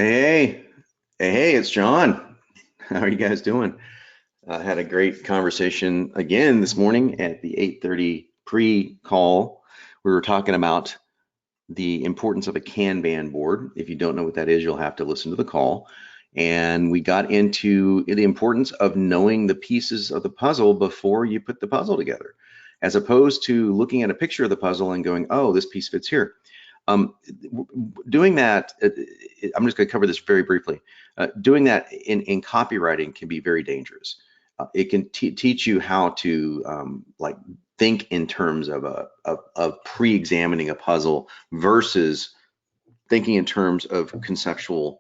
Hey, it's John. How are you guys doing? I had a great conversation again this morning at the 8:30 pre-call. We were talking about the importance of a Kanban board. If you don't know what that is, you'll have to listen to the call. And we got into the importance of knowing the pieces of the puzzle before you put the puzzle together, as opposed to looking at a picture of the puzzle and going, oh, this piece fits here. Um, Doing that, I'm just going to cover this very briefly. Doing that in copywriting can be very dangerous. It can teach you how to like think in terms of of pre-examining a puzzle versus thinking in terms of conceptualizing.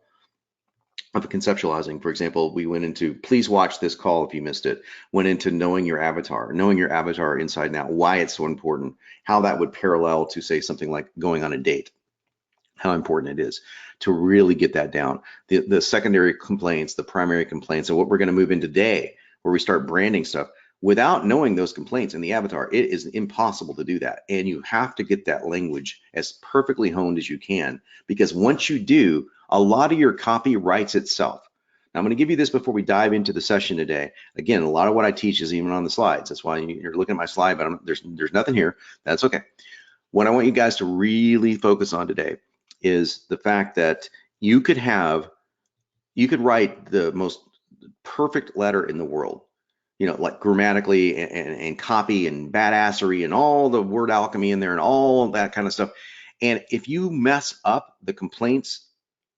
For example, we went into please watch this call if you missed it. Went into knowing your avatar inside and out, why it's so important, how that would parallel to say something like going on a date, how important it is to really get that down. The secondary complaints, the primary complaints, and what we're going to move in today, where we start branding stuff. Without knowing those complaints in the avatar, it is impossible to do that. And you have to get that language as perfectly honed as you can, because once you do, a lot of your copy writes itself. Now, I'm going to give you this before we dive into the session today. Again, a lot of what I teach is even on the slides. That's why you're looking at my slide, but there's nothing here. That's okay. What I want you guys to really focus on today is the fact that you could write the most perfect letter in the world, like grammatically and copy and badassery and all the word alchemy in there and all that kind of stuff. And if you mess up the complaints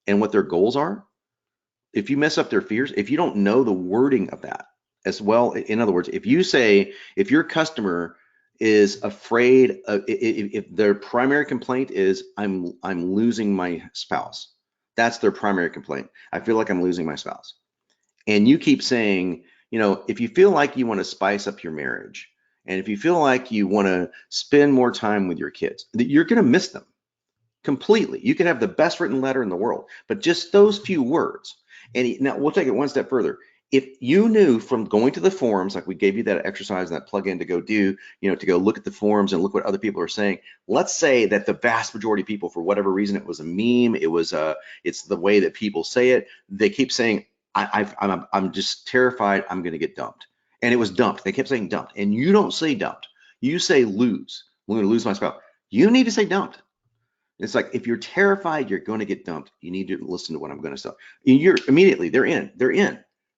and what their goals are, if you mess up their fears, if you don't know the wording of that as well, in other words, if your customer is afraid of, if their primary complaint is I'm losing my spouse, that's their primary complaint. I feel like I'm losing my spouse. And you keep saying, if you feel like you want to spice up your marriage, and if you feel like you want to spend more time with your kids, you're going to miss them completely. You can have the best written letter in the world, but just those few words. And now we'll take it one step further. If you knew from going to the forums, like we gave you that exercise and that plugin to go do, to go look at the forums and look what other people are saying. Let's say that the vast majority of people, for whatever reason, it was a meme, it's the way that people say it. They keep saying, I'm just terrified I'm going to get dumped. And it was dumped. They kept saying dumped. And you don't say dumped. You say lose. I'm going to lose my spouse. You need to say dumped. It's like if you're terrified you're going to get dumped, you need to listen to what I'm going to say. You're immediately they're in.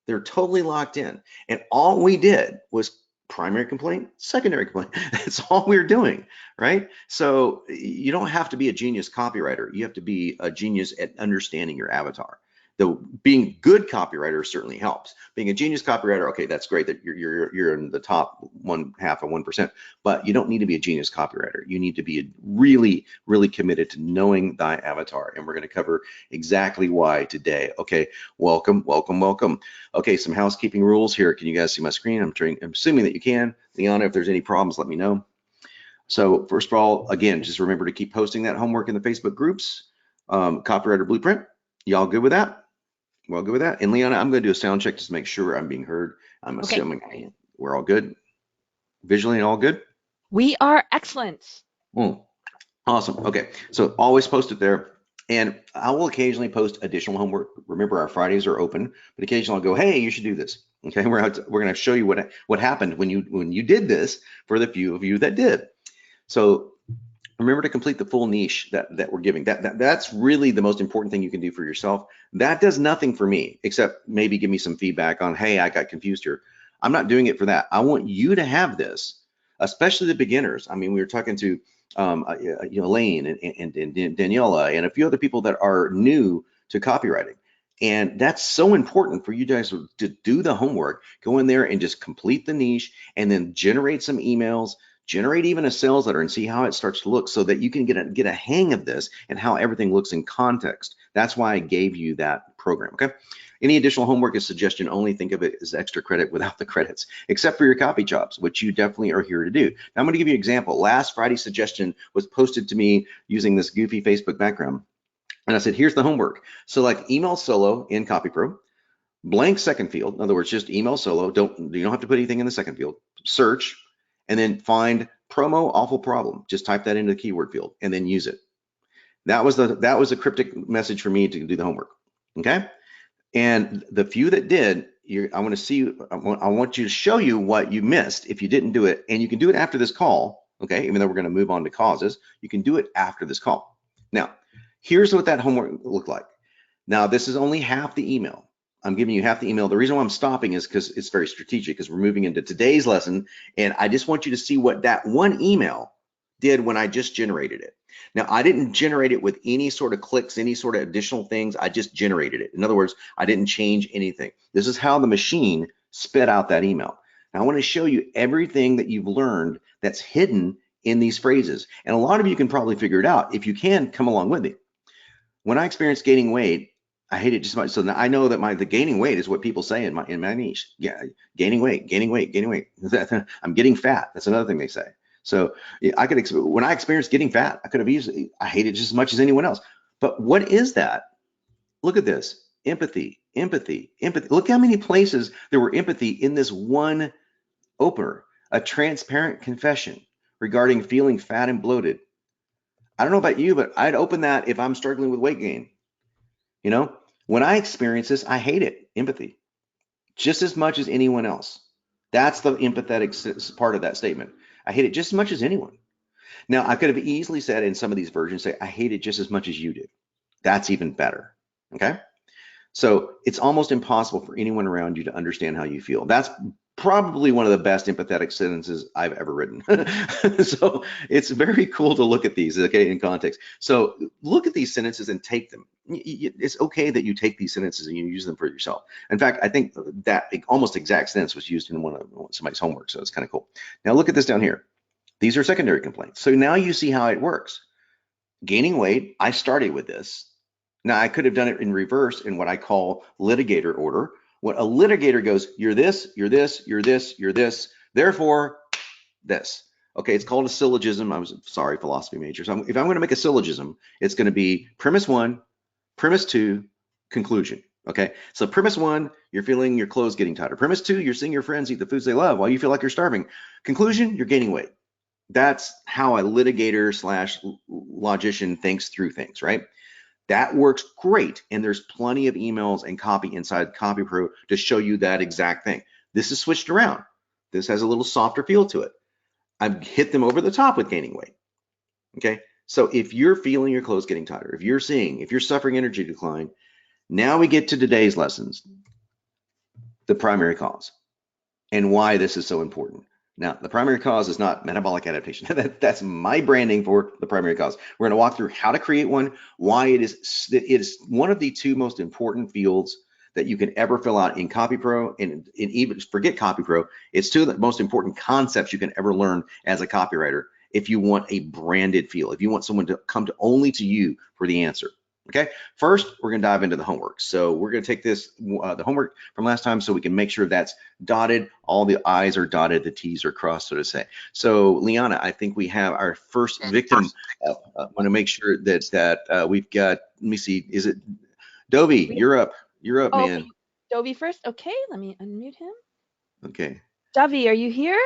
They're totally locked in. And all we did was primary complaint, secondary complaint. That's all we're doing, right? So you don't have to be a genius copywriter. You have to be a genius at understanding your avatar. Though being good copywriter certainly helps. Being a genius copywriter, okay, that's great that you're in the top 1/2 of 1%, but you don't need to be a genius copywriter. You need to be really, really committed to knowing thy avatar. And we're going to cover exactly why today. Okay, welcome, welcome, welcome. Okay, some housekeeping rules here. Can you guys see my screen? I'm assuming that you can. Liana, if there's any problems, let me know. So first of all, again, just remember to keep posting that homework in the Facebook groups. Copywriter Blueprint, y'all good with that? Well, good with that. And Liana, I'm going to do a sound check just to make sure I'm being heard. I'm Okay, assuming we're all good. Visually all good? we are excellent. Mm, awesome. Okay. So always post it there. And I will occasionally post additional homework. Remember, our Fridays are open, but occasionally I'll go, hey, you should do this. Okay. We're going to show you what happened when you did this for the few of you that did. So remember to complete the full niche that we're giving. That's really the most important thing you can do for yourself. That does nothing for me except maybe give me some feedback on, hey, I got confused here. I'm not doing it for that. I want you to have this, especially the beginners. I mean, we were talking to Lane and Daniela and a few other people that are new to copywriting. And that's so important for you guys to do the homework, go in there and just complete the niche and then generate some emails, generate even a sales letter and see how it starts to look so that you can get a hang of this and how everything looks in context. That's why I gave you that program, okay? Any additional homework is suggestion only. Think of it as extra credit without the credits, except for your copy jobs, which you definitely are here to do. Now I'm going to give you an example. Last Friday's suggestion was posted to me using this goofy Facebook background. And I said, here's the homework. Select email solo in CopyPro, blank second field. In other words, just email solo. You don't have to put anything in the second field. Search, and then find promo awful problem. Just type that into the keyword field and then use it. That was a cryptic message for me to do the homework. Okay. And the few that did, I want to see, I want you to show you what you missed if you didn't do it. And you can do it after this call. Okay. Even though we're going to move on to causes, you can do it after this call. Now, here's what that homework looked like. Now, this is only half the email. I'm giving you half the email. The reason why I'm stopping is because it's very strategic, because we're moving into today's lesson. And I just want you to see what that one email did when I just generated it. Now, I didn't generate it with any sort of clicks, any sort of additional things. I just generated it. In other words, I didn't change anything. This is how the machine spit out that email. Now, I want to show you everything that you've learned that's hidden in these phrases. And a lot of you can probably figure it out. If you can, come along with me. When I experienced gaining weight, I hate it just as much. So now I know that the gaining weight is what people say in my niche. Yeah, gaining weight, gaining weight, gaining weight. I'm getting fat. That's another thing they say. So I could, when I experienced getting fat, I could have easily, I hate it just as much as anyone else. But what is that? Look at this. Empathy, empathy, empathy. Look how many places there were empathy in this one opener. A transparent confession regarding feeling fat and bloated. I don't know about you, but I'd open that if I'm struggling with weight gain. You know, when I experience this, I hate it. Empathy, just as much as anyone else. That's the empathetic part of that statement. I hate it just as much as anyone. Now, I could have easily said in some of these versions, say, I hate it just as much as you do. That's even better. Okay. So it's almost impossible for anyone around you to understand how you feel. That's probably one of the best empathetic sentences I've ever written. So it's very cool to look at these, okay, in context. So look at these sentences and take them. It's okay that you take these sentences and you use them for yourself. In fact, I think that almost exact sentence was used in one of somebody's homework, so it's kind of cool. Now look at this down here. These are secondary complaints. So now you see how it works. Gaining weight, I started with this. Now, I could have done it in reverse in what I call litigator order. What a litigator goes, you're this, you're this, you're this, you're this, therefore this. Okay, it's called a syllogism. I'm sorry, philosophy majors. If I'm going to make a syllogism, it's going to be premise one, premise two, conclusion. Okay, so premise one, you're feeling your clothes getting tighter. Premise two, you're seeing your friends eat the foods they love while you feel like you're starving. Conclusion, you're gaining weight. That's how a litigator slash logician thinks through things, right? That works great. And there's plenty of emails and copy inside CopyPro to show you that exact thing. This is switched around. This has a little softer feel to it. I've hit them over the top with gaining weight. Okay. So if you're feeling your clothes getting tighter, if you're suffering energy decline, now we get to today's lessons, the primary cause and why this is so important. Now, the primary cause is not metabolic adaptation. That's my branding for the primary cause. We're going to walk through how to create one, why it is one of the two most important fields that you can ever fill out in CopyPro, and even forget CopyPro. It's two of the most important concepts you can ever learn as a copywriter if you want a branded feel, if you want someone to come to only to you for the answer. Okay, first we're going to dive into the homework. So we're going to take this, the homework from last time, so we can make sure that's dotted, all the I's are dotted, the T's are crossed, so to say. So Liana, I think we have our first victim. I want to make sure that we've got, let me see, is it Dovey? You're up, Oh, man. Dovey first. Okay, let me unmute him. Okay. Dovey, are you here?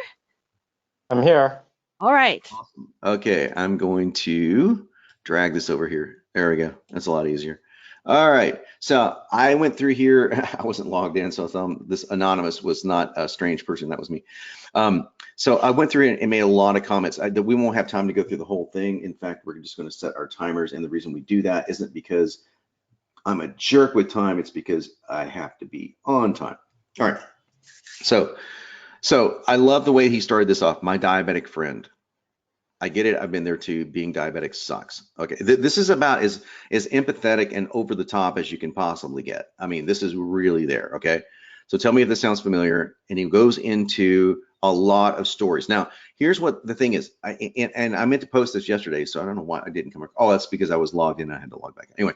I'm here. All right. Awesome. Okay, I'm going to drag this over here. There we go. That's a lot easier. All right. So I went through here. I wasn't logged in, so this anonymous was not a strange person. That was me. So I went through and made a lot of comments. We won't have time to go through the whole thing. In fact, we're just going to set our timers. And the reason we do that isn't because I'm a jerk with time. It's because I have to be on time. All right. So I love the way he started this off. My diabetic friend. I get it. I've been there too. Being diabetic sucks. Okay, this is about as empathetic and over the top as you can possibly get. I mean, this is really there. Okay, so tell me if this sounds familiar. And he goes into a lot of stories. Now, here's what the thing is. And I meant to post this yesterday, so I don't know why I didn't come. Oh, that's because I was logged in. I had to log back. Anyway,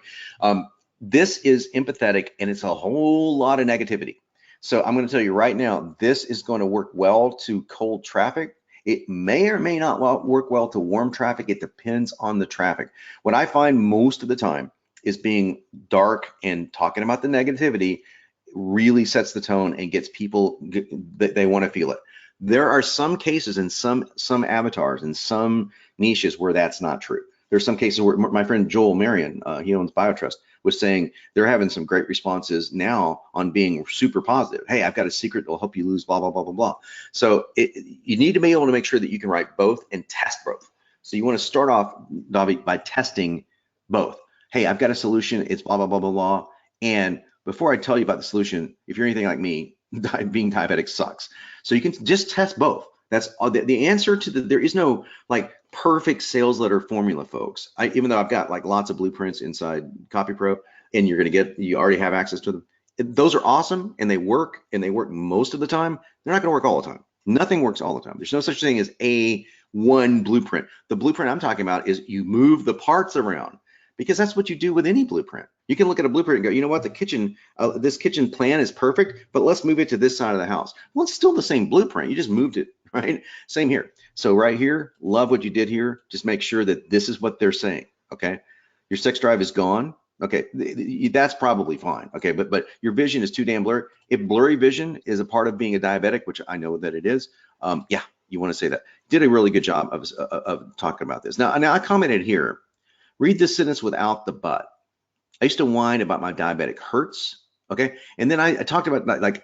this is empathetic, and it's a whole lot of negativity. So I'm going to tell you right now, this is going to work well to cold traffic. It may or may not work well to warm traffic. It depends on the traffic. What I find most of the time is being dark and talking about the negativity really sets the tone and gets people, they want to feel it. There are some cases in some avatars and some niches where that's not true. There's some cases where my friend Joel Marion, he owns BioTrust, was saying they're having some great responses now on being super positive. Hey, I've got a secret that will help you lose blah, blah, blah, blah, blah. So you need to be able to make sure that you can write both and test both. So you want to start off, Davi, by testing both. Hey, I've got a solution, it's blah, blah, blah, blah, blah. And before I tell you about the solution, if you're anything like me, being diabetic sucks. So you can just test both. That's the answer to there is no like perfect sales letter formula, folks. Even though I've got like lots of blueprints inside CopyPro, and you already have access to them. Those are awesome and they work most of the time. They're not going to work all the time. Nothing works all the time. There's no such thing as one blueprint. The blueprint I'm talking about is you move the parts around, because that's what you do with any blueprint. You can look at a blueprint and go, you know what, the kitchen, this kitchen plan is perfect, but let's move it to this side of the house. Well, it's still the same blueprint. You just moved it, right? Same here. So right here, love what you did here. Just make sure that this is what they're saying, okay? Your sex drive is gone. Okay, that's probably fine. Okay, but your vision is too damn blurry. If blurry vision is a part of being a diabetic, which I know that it is, yeah, you want to say that. Did a really good job of talking about this. Now I commented here, read this sentence without the but. I used to whine about my diabetic hurts, okay? And then I talked about like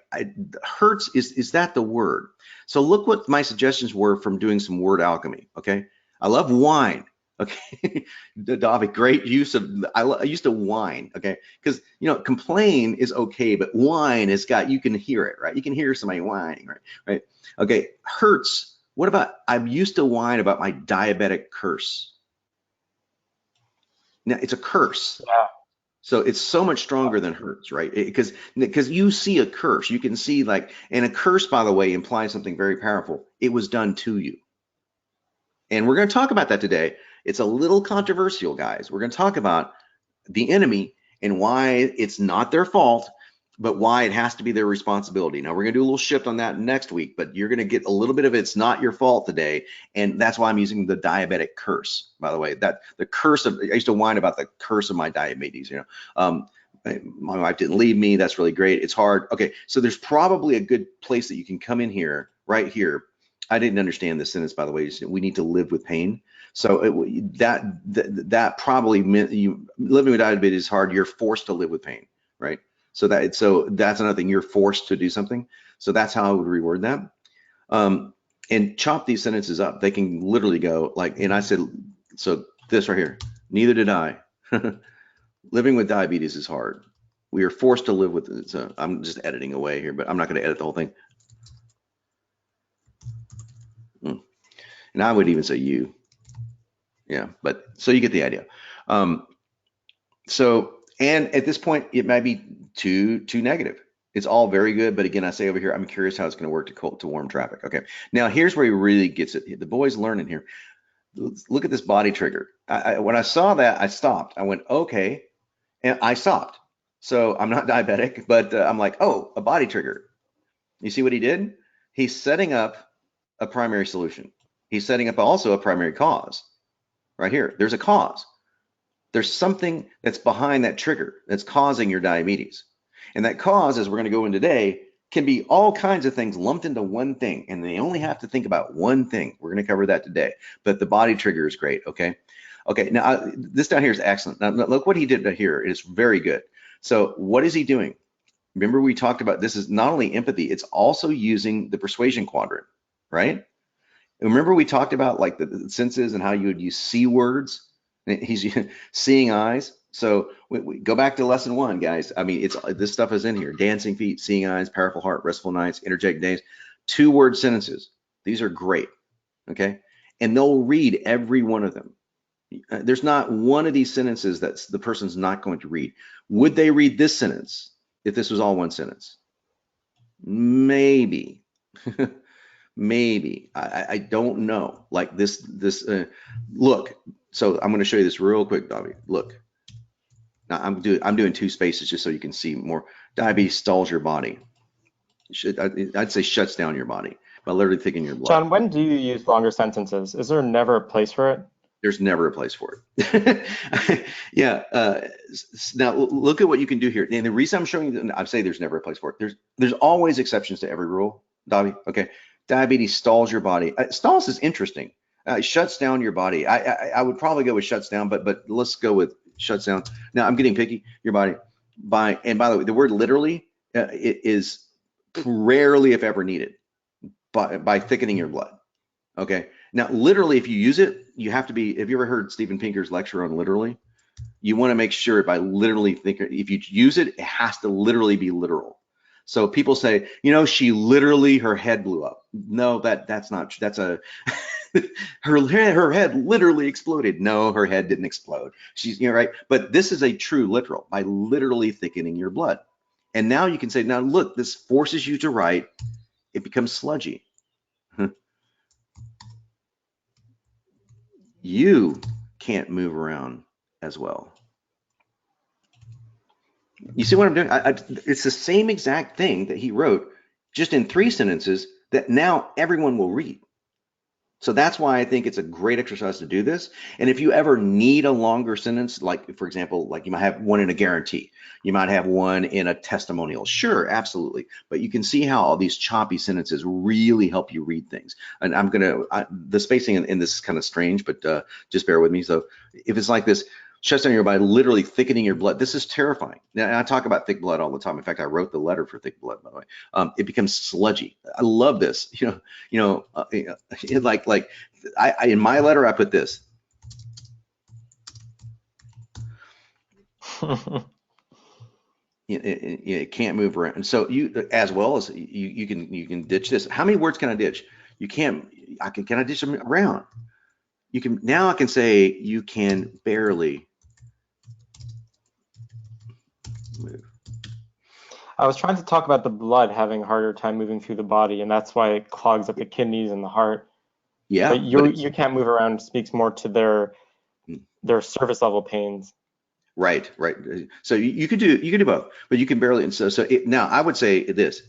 hurts, is that the word? So look what my suggestions were from doing some word alchemy, okay? I love whine, okay? Davi, great use of, I used to whine, okay? Because, you know, complain is okay, but whine has got, you can hear it, right? You can hear somebody whining, right? Okay, hurts, what about, I used to whine about my diabetic curse. Now, it's a curse. Yeah. So it's so much stronger than hurts, right? Because you see a curse, you can see like, and a curse, by the way, implies something very powerful. It was done to you. And we're going to talk about that today. It's a little controversial, guys. We're going to talk about the enemy and why it's not their fault, but why it has to be their responsibility. Now, we're going to do a little shift on that next week, but you're going to get a little bit of it's not your fault today. And that's why I'm using the diabetic curse, by the way. That the curse of, I used to whine about the curse of my diabetes, you know. My wife didn't leave me. That's really great. It's hard. Okay, so there's probably a good place that you can come in here, right here. I didn't understand this sentence, by the way. We need to live with pain. So that probably meant living with diabetes is hard. You're forced to live with pain, right? So that's another thing. You're forced to do something. So that's how I would reword that. And chop these sentences up. They can literally go like, and I said, so this right here, neither did I. Living with diabetes is hard. We are forced to live with it. So I'm just editing away here, but I'm not going to edit the whole thing. And I would even say you. Yeah, but so you get the idea. And at this point, it might be too negative. It's all very good, but again, I say over here, I'm curious how it's going to work to warm traffic. Okay, now here's where he really gets it. The boy's learning here. Look at this body trigger. When I saw that, I stopped. I went, okay, and I stopped. So I'm not diabetic, but I'm like, oh, a body trigger. You see what he did? He's setting up a primary solution. He's setting up also a primary cause. Right here, there's a cause. There's something that's behind that trigger that's causing your diabetes. And that cause, as we're going to go into today, can be all kinds of things lumped into one thing. And they only have to think about one thing. We're going to cover that today. But the body trigger is great, okay? Okay, now this down here is excellent. Now look what he did here. It is very good. So what is he doing? Remember we talked about this is not only empathy, it's also using the persuasion quadrant, right? Remember we talked about like the senses and how you would use C words? He's seeing eyes. So we go back to lesson 1, guys. I mean, this stuff is in here. Dancing feet, seeing eyes, powerful heart, restful nights, energetic days. 2-word sentences. These are great, okay? And they'll read every one of them. There's not one of these sentences that the person's not going to read. Would they read this sentence if this was all one sentence? Maybe. Maybe. I don't know. Like this look. So I'm going to show you this real quick, Davi. Look. Now I'm doing 2 spaces just so you can see more. Diabetes stalls your body. I'd say shuts down your body by literally thinking your blood. John, when do you use longer sentences? Is there never a place for it? There's never a place for it. Yeah. Now look at what you can do here. And the reason I'm showing you, I say there's never a place for it. There's always exceptions to every rule, Davi. Okay. Diabetes stalls your body. Stalls is interesting. Shuts down your body. I would probably go with shuts down, but let's go with shuts down. Now I'm getting picky. Your body and by the way, the word literally it is rarely, if ever, needed by thickening your blood. Okay. Now, literally, if you use it, you have to be. Have you ever heard Steven Pinker's lecture on literally? You want to make sure by literally thinking, if you use it, it has to literally be literal. So people say, she literally, her head blew up. No, that's not true. That's a her head literally exploded. No, her head didn't explode. She's right. But this is a true literal by literally thickening your blood. And now you can say, now look, this forces you to write. It becomes sludgy. You can't move around as well. You see what I'm doing? It's the same exact thing that he wrote, just in 3 sentences that now everyone will read. So that's why I think it's a great exercise to do this. And if you ever need a longer sentence, like for example, like you might have one in a guarantee, you might have one in a testimonial. Sure, absolutely. But you can see how all these choppy sentences really help you read things. And the spacing in this is kind of strange, but just bear with me. So if it's like this, shuts down your body, literally thickening your blood. This is terrifying. Now, I talk about thick blood all the time. In fact, I wrote the letter for thick blood, by the way. It becomes sludgy. I love this. Like in my letter, I put this. It can't move around. And so you, as well as you can ditch this. How many words can I ditch? You can't. Can I ditch them around? You can. Now I can say you can barely move. I was trying to talk about the blood having a harder time moving through the body, and that's why it clogs up the kidneys and the heart. Yeah, but you can't move around speaks more to their surface level pains. Right. So you could do both, but you can barely. And so now I would say this.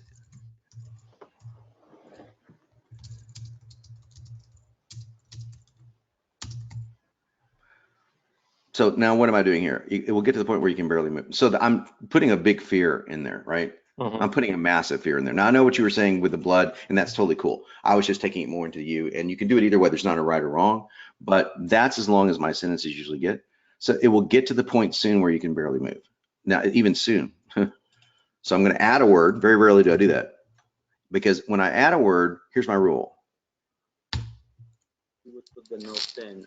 So now what am I doing here? It will get to the point where you can barely move. So I'm putting a big fear in there, right? Mm-hmm. I'm putting a massive fear in there. Now I know what you were saying with the blood, and that's totally cool. I was just taking it more into you, and you can do it either way. There's not a right or wrong, but that's as long as my sentences usually get. So it will get to the point soon where you can barely move. Now, even soon. So I'm going to add a word. Very rarely do I do that, because when I add a word, here's my rule. You would put the notes in.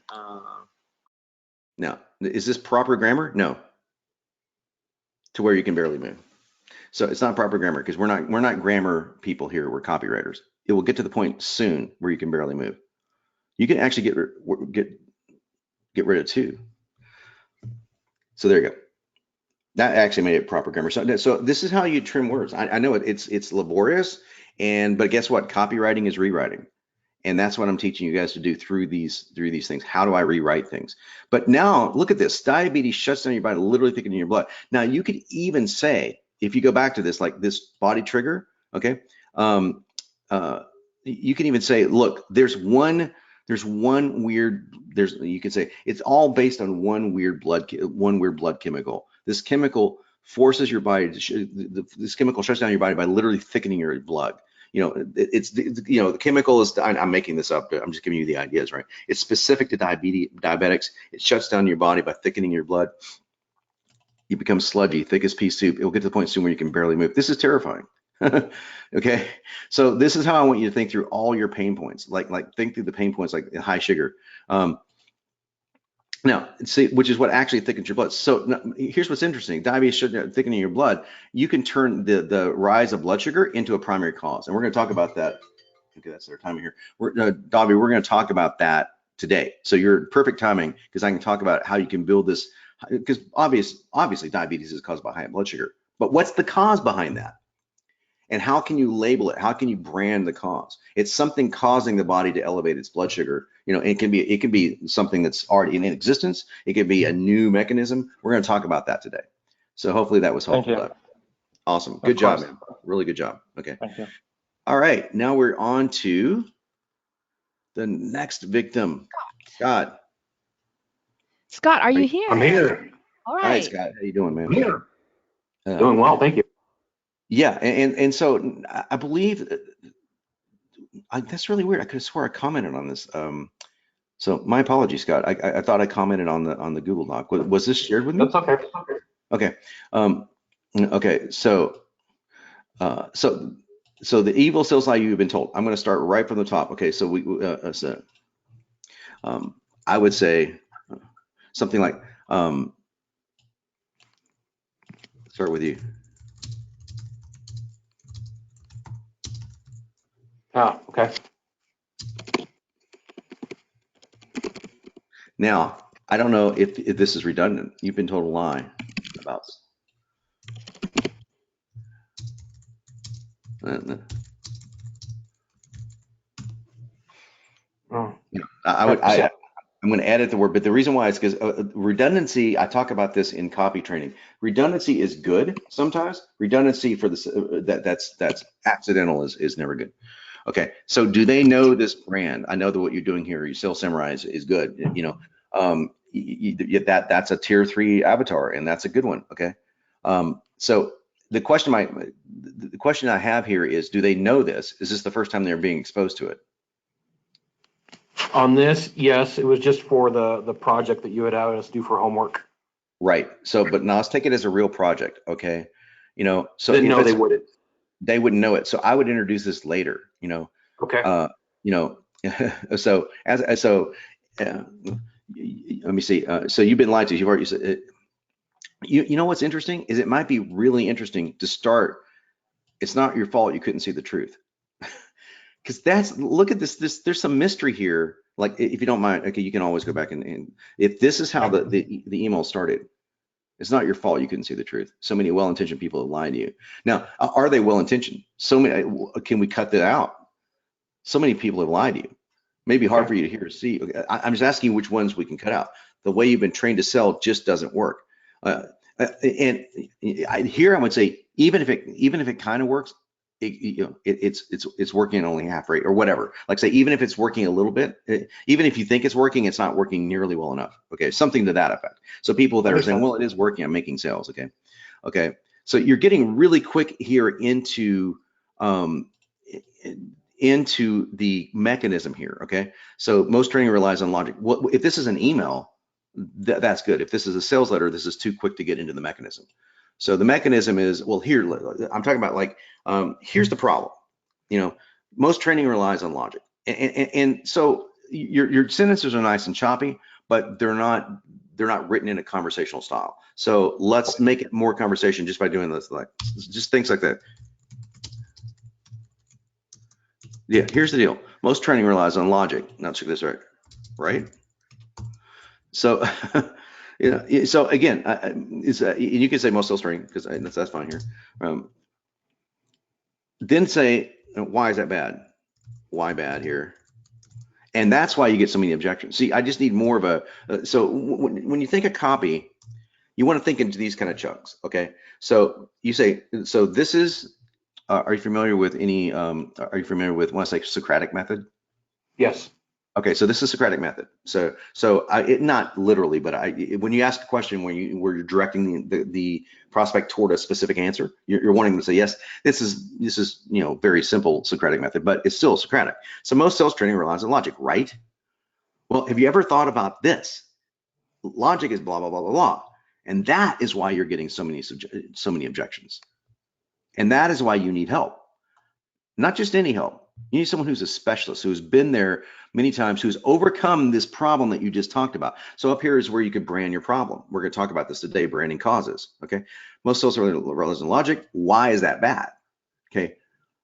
Now, is this proper grammar? No. To where you can barely move. So it's not proper grammar because we're not grammar people here. We're copywriters. It will get to the point soon where you can barely move. You can actually get rid of 2. So there you go. That actually made it proper grammar. So this is how you trim words. I know it's laborious, but guess what? Copywriting is rewriting. And that's what I'm teaching you guys to do through these things. How do I rewrite things? But now look at this. Diabetes shuts down your body, literally thickening your blood. Now you could even say, if you go back to this, like this body trigger, okay? You can even say, look, you can say it's all based on one weird blood chemical. This chemical forces your body this chemical shuts down your body by literally thickening your blood. The chemical is, I'm making this up, I'm just giving you the ideas, right? It's specific to diabetics. It shuts down your body by thickening your blood. You become sludgy, thick as pea soup. It will get to the point soon where you can barely move. This is terrifying. Okay, so this is how I want you to think through all your pain points. Like think through the pain points, like high sugar. Now, see, which is what actually thickens your blood. So now, here's what's interesting. Diabetes thickening your blood. You can turn the rise of blood sugar into a primary cause. And we're going to talk about that. Okay, that's their timing here. Dobby, we're going to talk about that today. So you're perfect timing because I can talk about how you can build this, because obviously diabetes is caused by high blood sugar. But what's the cause behind that? And how can you label it? How can you brand the cause? It's something causing the body to elevate its blood sugar. It can be something that's already in existence. It could be a new mechanism. We're going to talk about that today. So hopefully that was helpful. Thank you. Awesome. Good job, man. Really good job. Okay. Thank you. All right. Now we're on to the next victim. Scott. Scott, are you here? I'm here. All right. Hi, Scott. How you doing, man? I'm here. Doing well, thank you. Yeah, and so I believe that's really weird. I could have swore I commented on this. So my apologies, Scott. I thought I commented on the Google Doc. Was this shared with me? That's okay. Okay. Okay. So so the evil sales lie you've been told. I'm going to start right from the top. Okay. So I would say something like start with you. Oh, okay. Now, I don't know if this is redundant. You've been told a lie about. Oh. I'm going to edit the word, but the reason why is because redundancy. I talk about this in copy training. Redundancy is good sometimes. Redundancy for that's accidental is never good. Okay, so do they know this brand? I know that what you're doing here, you sell Samurai is good. You know, that's a tier 3 avatar, and that's a good one. Okay, so the question I have here is, do they know this? Is this the first time they're being exposed to it? On this, yes, it was just for the project that you had asked us to do for homework. Right. So, but now let's take it as a real project. Okay, you know, so Didn't know they wouldn't. they wouldn't know it. So I would introduce this later. You know, Okay. you know, so let me see. So you've been lied to. You've already said it. You know what's interesting is it might be really interesting to start. It's not your fault you couldn't see the truth, because look at this. There's some mystery here. Like, if you don't mind, okay, you can always go back and if this is how the email started, it's not your fault you couldn't see the truth. So many well-intentioned people have lied to you. Now, are they well-intentioned? So many. Can we cut that out? So many people have lied to you. Maybe hard for you to hear or see. I'm just asking which ones we can cut out. The way you've been trained to sell just doesn't work. And here I would say, even if it kind of works, it's working at only half rate or whatever. Like, say, even if it's working a little bit, even if you think it's working, it's not working nearly well enough. Okay, something to that effect. So people that are saying, well, it is working, I'm making sales. Okay. So you're getting really quick here into the mechanism here. Okay, so most training relies on logic. If this is an email, that's good. If this is a sales letter, this is too quick to get into the mechanism. So the mechanism is, well, here I'm talking about, like, here's the problem. You know, most training relies on logic, and so your sentences are nice and choppy, but they're not written in a conversational style. So let's make it more conversation just by doing this, like just things like that. Yeah, here's the deal. Most training relies on logic. Now check this out, right? So, so again, you can say most sales training, because that's fine here. Then say, why is that bad? Why bad here? And that's why you get so many objections. See, I just need more of a, so when you think of copy, you want to think into these kind of chunks, okay? So you say, so this is, are you familiar with when I say Socratic method? Yes. Okay, so this is Socratic method. So not literally, but when you ask a question where you're directing the prospect toward a specific answer, you're wanting them to say yes. This is very simple Socratic method, but it's still Socratic. So most sales training relies on logic, right? Well, have you ever thought about this? Logic is blah blah blah blah blah, and that is why you're getting so many objections, and that is why you need help. Not just any help. You need someone who's a specialist, who's been there many times, who's overcome this problem that you just talked about. So up here is where you could brand your problem. We're going to talk about this today, branding causes. Okay, most sales relies on logic. Why is that bad? Okay,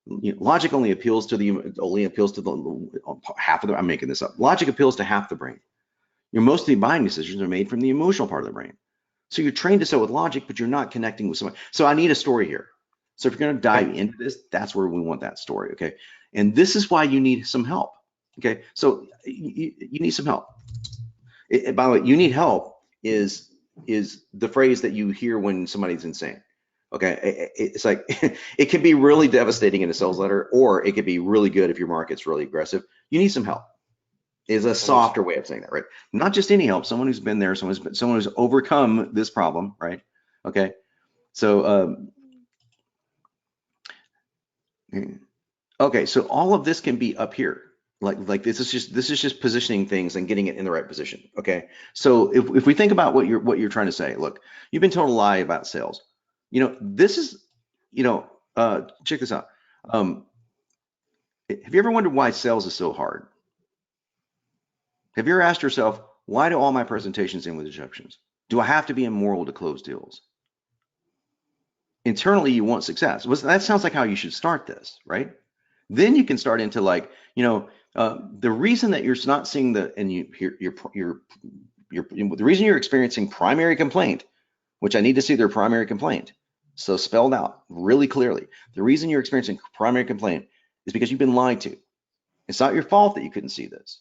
logic only appeals to the half of the. I'm making this up. Logic appeals to half the brain. Most of the buying decisions are made from the emotional part of the brain. So you're trained to sell with logic, but you're not connecting with someone. So I need a story here. So if you're going to dive into this, that's where we want that story, okay? And this is why you need some help, okay? So you need some help. By the way, you need help is the phrase that you hear when somebody's insane, okay? It's like, it can be really devastating in a sales letter, or it could be really good if your market's really aggressive. You need some help is a softer way of saying that, right? Not just any help, someone who's been there, someone who's overcome this problem, right? Okay, so okay, so all of this can be up here. Like this is just positioning things and getting it in the right position. Okay. So if we think about what you're trying to say, look, you've been told a lie about sales. This is, check this out. Um, have you ever wondered why sales is so hard? Have you ever asked yourself, why do all my presentations end with objections? Do I have to be immoral to close deals? Internally, you want success. That sounds like how you should start this, right? Then you can start into like, the reason that you're not seeing the reason you're experiencing primary complaint, which I need to see their primary complaint, so spelled out really clearly. The reason you're experiencing primary complaint is because you've been lied to. It's not your fault that you couldn't see this.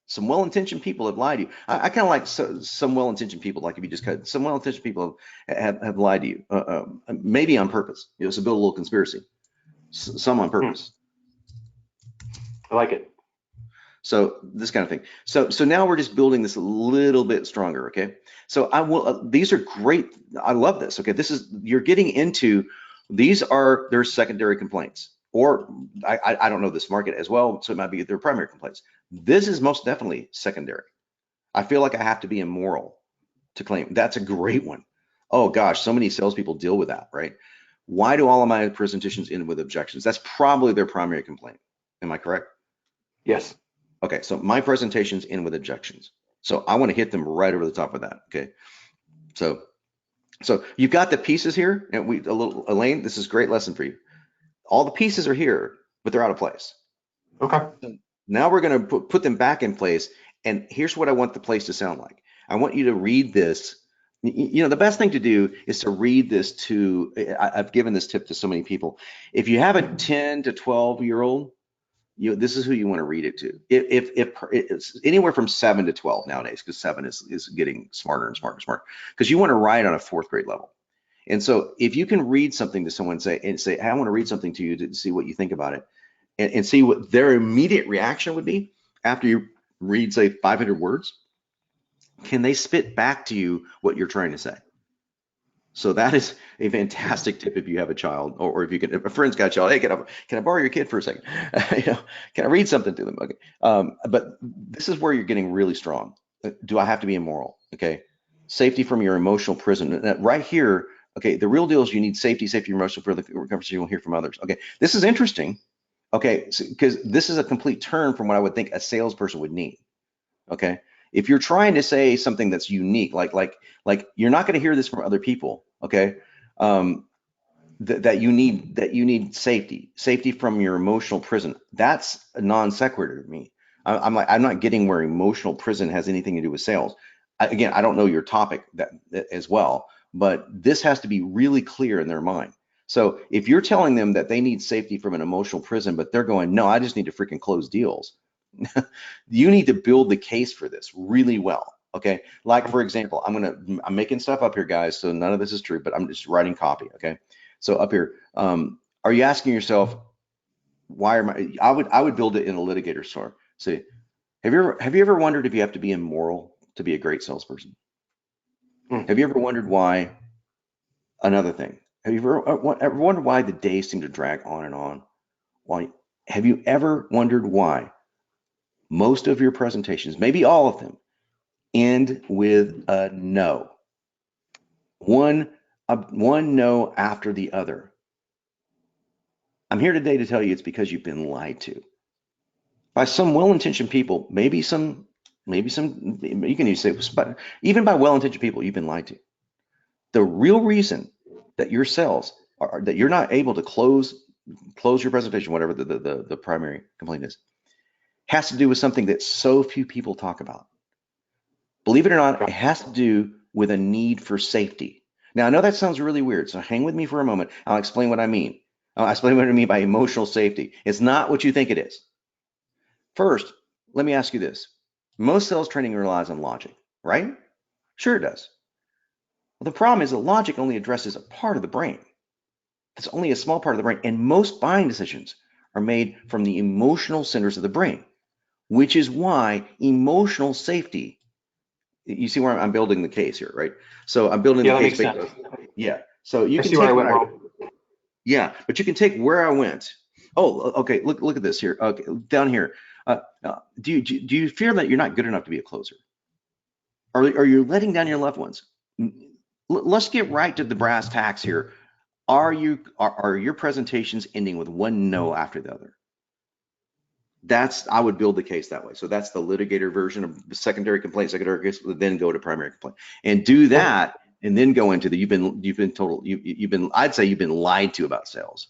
Some well-intentioned people have lied to you. I kind of like some well-intentioned people, like if you just cut, some well-intentioned people have lied to you, maybe on purpose. It's to build a little conspiracy. Some on purpose. I like it. So this kind of thing. So now we're just building this a little bit stronger. Okay. So I will. These are great. I love this. Okay. You're getting into. These are their secondary complaints, or I don't know this market as well, so it might be their primary complaints. This is most definitely secondary. I feel like I have to be immoral to claim. That's a great one. Oh gosh, so many salespeople deal with that, right? Why do all of my presentations end with objections? That's probably their primary complaint. Am I correct? Yes. Okay, so my presentations end with objections. So I want to hit them right over the top of that. Okay. So you've got the pieces here, and Elaine, this is a great lesson for you. All the pieces are here, but they're out of place. Okay. So now we're going to put them back in place, and here's what I want the place to sound like. I want you to read this. The best thing to do is to read this to, I've given this tip to so many people. If you have a 10 to 12-year-old, this is who you want to read it to. If it's anywhere from 7 to 12 nowadays, because 7 is getting smarter and smarter and smarter, because you want to write on a 4th grade level. And so if you can read something to someone, say, hey, I want to read something to you to see what you think about it, and see what their immediate reaction would be after you read, say, 500 words, can they spit back to you what you're trying to say? So that is a fantastic tip if you have a child, or if a friend's got a child. Hey, can I borrow your kid for a second? Can I read something to them? Okay. But this is where you're getting really strong. Do I have to be immoral? Okay. Safety from your emotional prison. Right here. Okay. The real deal is you need safety from your emotional for the conversation you'll hear from others. Okay. This is interesting. Okay. Because this is a complete turn from what I would think a salesperson would need. Okay. If you're trying to say something that's unique, like you're not going to hear this from other people, okay? That you need safety from your emotional prison. That's a non sequitur to me. I'm not getting where emotional prison has anything to do with sales. Again, I don't know your topic that as well, but this has to be really clear in their mind. So if you're telling them that they need safety from an emotional prison, but they're going, no, I just need to freaking close deals. You need to build the case for this really well. Okay. Like, for example, I'm making stuff up here, guys. So none of this is true, but I'm just writing copy. Okay. So up here, are you asking yourself, why am I would build it in a litigator store. See, have you ever wondered if you have to be immoral to be a great salesperson? Have you ever wondered why? Another thing, have you ever wondered why the days seem to drag on and on? Why? Have you ever wondered why most of your presentations, maybe all of them, end with a no? One no after the other. I'm here today to tell you it's because you've been lied to by some well-intentioned people. Maybe some, you can even say, but even by well-intentioned people, you've been lied to. The real reason that your sales are that you're not able to close your presentation, whatever the primary complaint is, has to do with something that so few people talk about. Believe it or not, it has to do with a need for safety. Now, I know that sounds really weird, so hang with me for a moment. I'll explain what I mean. I'll explain what I mean by emotional safety. It's not what you think it is. First, let me ask you this. Most sales training relies on logic, right? Sure it does. Well, the problem is that logic only addresses a part of the brain. It's only a small part of the brain, and most buying decisions are made from the emotional centers of the brain, which is why emotional safety. You see where I'm building the case here, right? So I'm building the case. Yeah. So you can take what yeah, but you can take where I went. Oh, okay. Look at this here. Okay, down here. Do you fear that you're not good enough to be a closer? Are you letting down your loved ones? Let's get right to the brass tacks here. Are your presentations ending with one no after the other? I would build the case that way. So that's the litigator version of the secondary complaint, secondary case, then go to primary complaint, and do that, and then go into the I'd say you've been lied to about sales.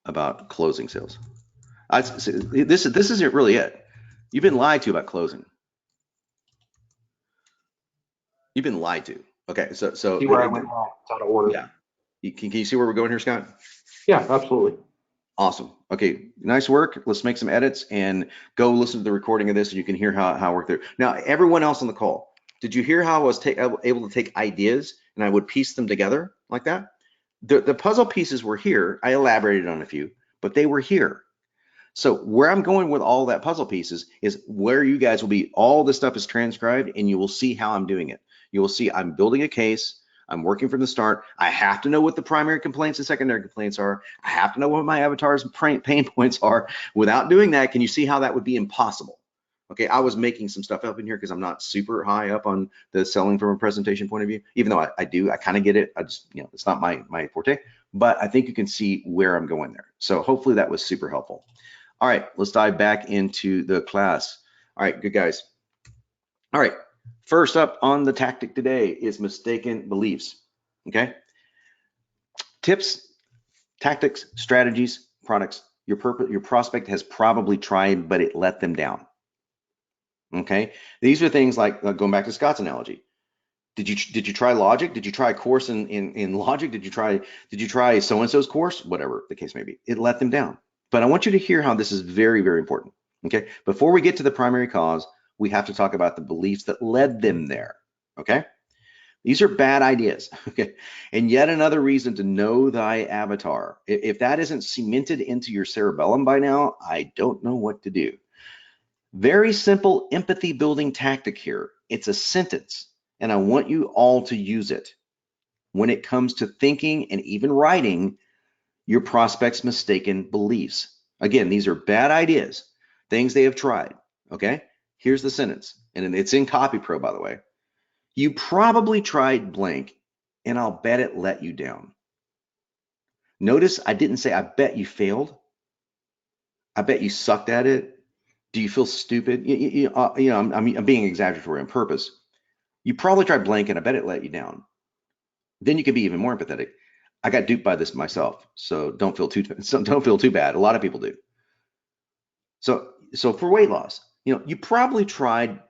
About closing sales. This isn't really it. You've been lied to about closing. You've been lied to. Okay, so See where I went wrong. It's out of order. Yeah. Can you see where we're going here, Scott? Yeah, absolutely. Awesome. Okay, nice work. Let's make some edits and go listen to the recording of this, and you can hear how I work there. Now, everyone else on the call, did you hear how I was able to take ideas and I would piece them together like that? The puzzle pieces were here. I elaborated on a few, but they were here. So where I'm going with all that puzzle pieces is where you guys will be. All this stuff is transcribed, and you will see how I'm doing it. You will see I'm building a case. I'm working from the start. I have to know what the primary complaints and secondary complaints are. I have to know what my avatar's pain points are. Without doing that, can you see how that would be impossible? Okay, I was making some stuff up in here because I'm not super high up on the selling from a presentation point of view, even though I kind of get it. I just, it's not my forte, but I think you can see where I'm going there. So hopefully that was super helpful. All right, let's dive back into the class. All right, good guys. All right, first up on the tactic today is mistaken beliefs, okay? Tips, tactics, strategies, products your prospect has probably tried, but it let them down, okay? These are things like, going back to Scott's analogy. Did you try logic? Did you try a course in logic? Did you try so-and-so's course? Whatever the case may be, it let them down. But I want you to hear how this is very, very important, okay? Before we get to the primary cause, we have to talk about the beliefs that led them there, okay? These are bad ideas, okay? And yet another reason to know thy avatar. If that isn't cemented into your cerebellum by now, I don't know what to do. Very simple empathy building tactic here. It's a sentence, and I want you all to use it when it comes to thinking and even writing your prospect's mistaken beliefs. Again, these are bad ideas, things they have tried, okay? Here's the sentence, and it's in CopyPro, by the way. You probably tried blank, and I'll bet it let you down. Notice I didn't say, I bet you failed. I bet you sucked at it. Do you feel stupid? I'm being exaggeratory on purpose. You probably tried blank, and I bet it let you down. Then you can be even more empathetic. I got duped by this myself, so don't feel too bad. A lot of people do. So for weight loss, you probably tried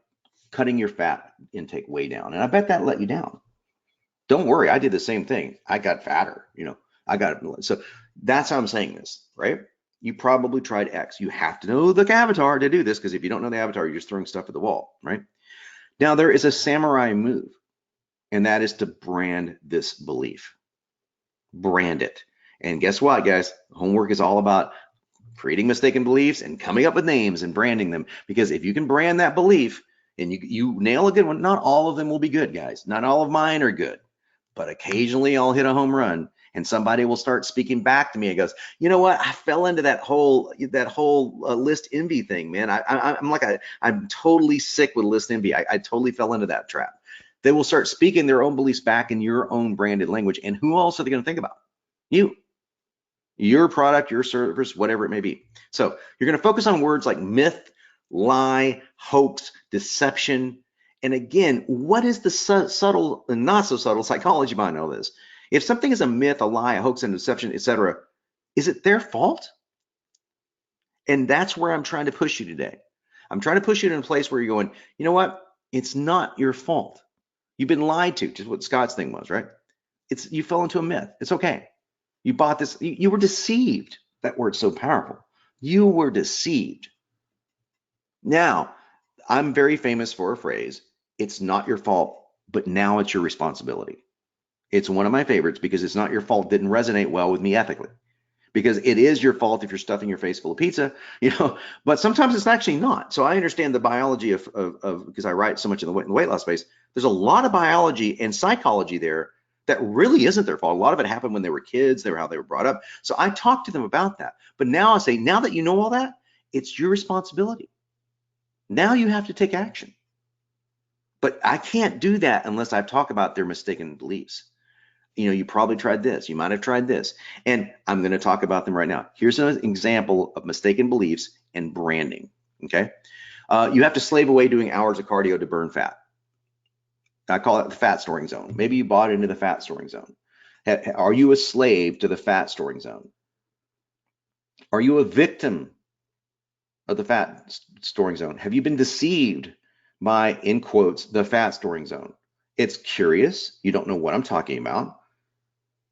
cutting your fat intake way down, and I bet that let you down. Don't worry, I did the same thing. I got fatter, so that's how I'm saying this, right? You probably tried X. You have to know the avatar to do this, because if you don't know the avatar, you're just throwing stuff at the wall, right? Now there is a samurai move, and that is to brand this belief. Brand it. And guess what, guys? Homework is all about creating mistaken beliefs and coming up with names and branding them, because if you can brand that belief and you nail a good one, not all of them will be good, guys. Not all of mine are good, but occasionally I'll hit a home run and somebody will start speaking back to me and goes, you know what? I fell into that whole list envy thing, man. I'm totally sick with list envy. I totally fell into that trap. They will start speaking their own beliefs back in your own branded language. And who else are they going to think about? You, your product, your service, whatever it may be. So you're going to focus on words like myth, lie, hoax, deception. And again, what is the subtle and not so subtle psychology behind all this? If something is a myth, a lie, a hoax, and deception, etc., is it their fault? And that's where I'm trying to push you today. I'm trying to push you in a place where you're going, you know what? It's not your fault. You've been lied to, just what Scott's thing was, right? You fell into a myth. It's okay. You bought this. You were deceived. That word's so powerful. You were deceived. Now, I'm very famous for a phrase, it's not your fault, but now it's your responsibility. It's one of my favorites because it's not your fault didn't resonate well with me ethically. Because it is your fault if you're stuffing your face full of pizza, but sometimes it's actually not. So I understand the biology of because I write so much in the weight loss space. There's a lot of biology and psychology there that really isn't their fault. A lot of it happened when they were kids, how they were brought up. So I talked to them about that. But now I say, now that you know all that, it's your responsibility. Now you have to take action. But I can't do that unless I talk about their mistaken beliefs. You probably tried this, you might have tried this, and I'm going to talk about them right now. Here's an example of mistaken beliefs and branding. Okay, you have to slave away doing hours of cardio to burn fat. I call it the fat storing zone. Maybe you bought into the fat storing zone. Are you a slave to the fat storing zone? Are you a victim of the fat storing zone? Have you been deceived by, in quotes, the fat storing zone? It's curious. You don't know what I'm talking about.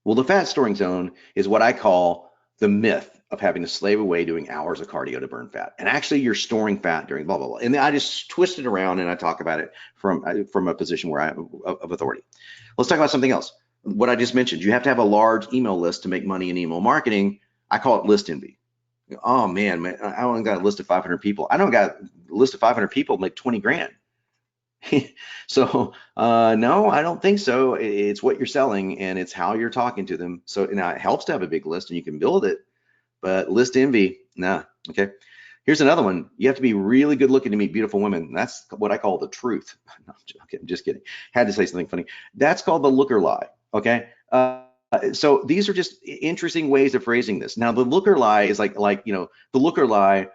Well, the fat storing zone is what I call the myth of having to slave away doing hours of cardio to burn fat. And actually you're storing fat during blah, blah, blah. And then I just twist it around and I talk about it from a position where of authority. Let's talk about something else. What I just mentioned, you have to have a large email list to make money in email marketing. I call it list envy. Oh man, I only got a list of 500 people. I don't got a list of 500 people make 20 grand. So no, I don't think so. It's what you're selling and it's how you're talking to them. So now it helps to have a big list and you can build it, but list envy, nah. Okay. Here's another one. You have to be really good looking to meet beautiful women. That's what I call the truth. No, okay, I'm just kidding. Had to say something funny. That's called the looker lie. Okay. So these are just interesting ways of phrasing this. Now the looker lie is like the looker lie,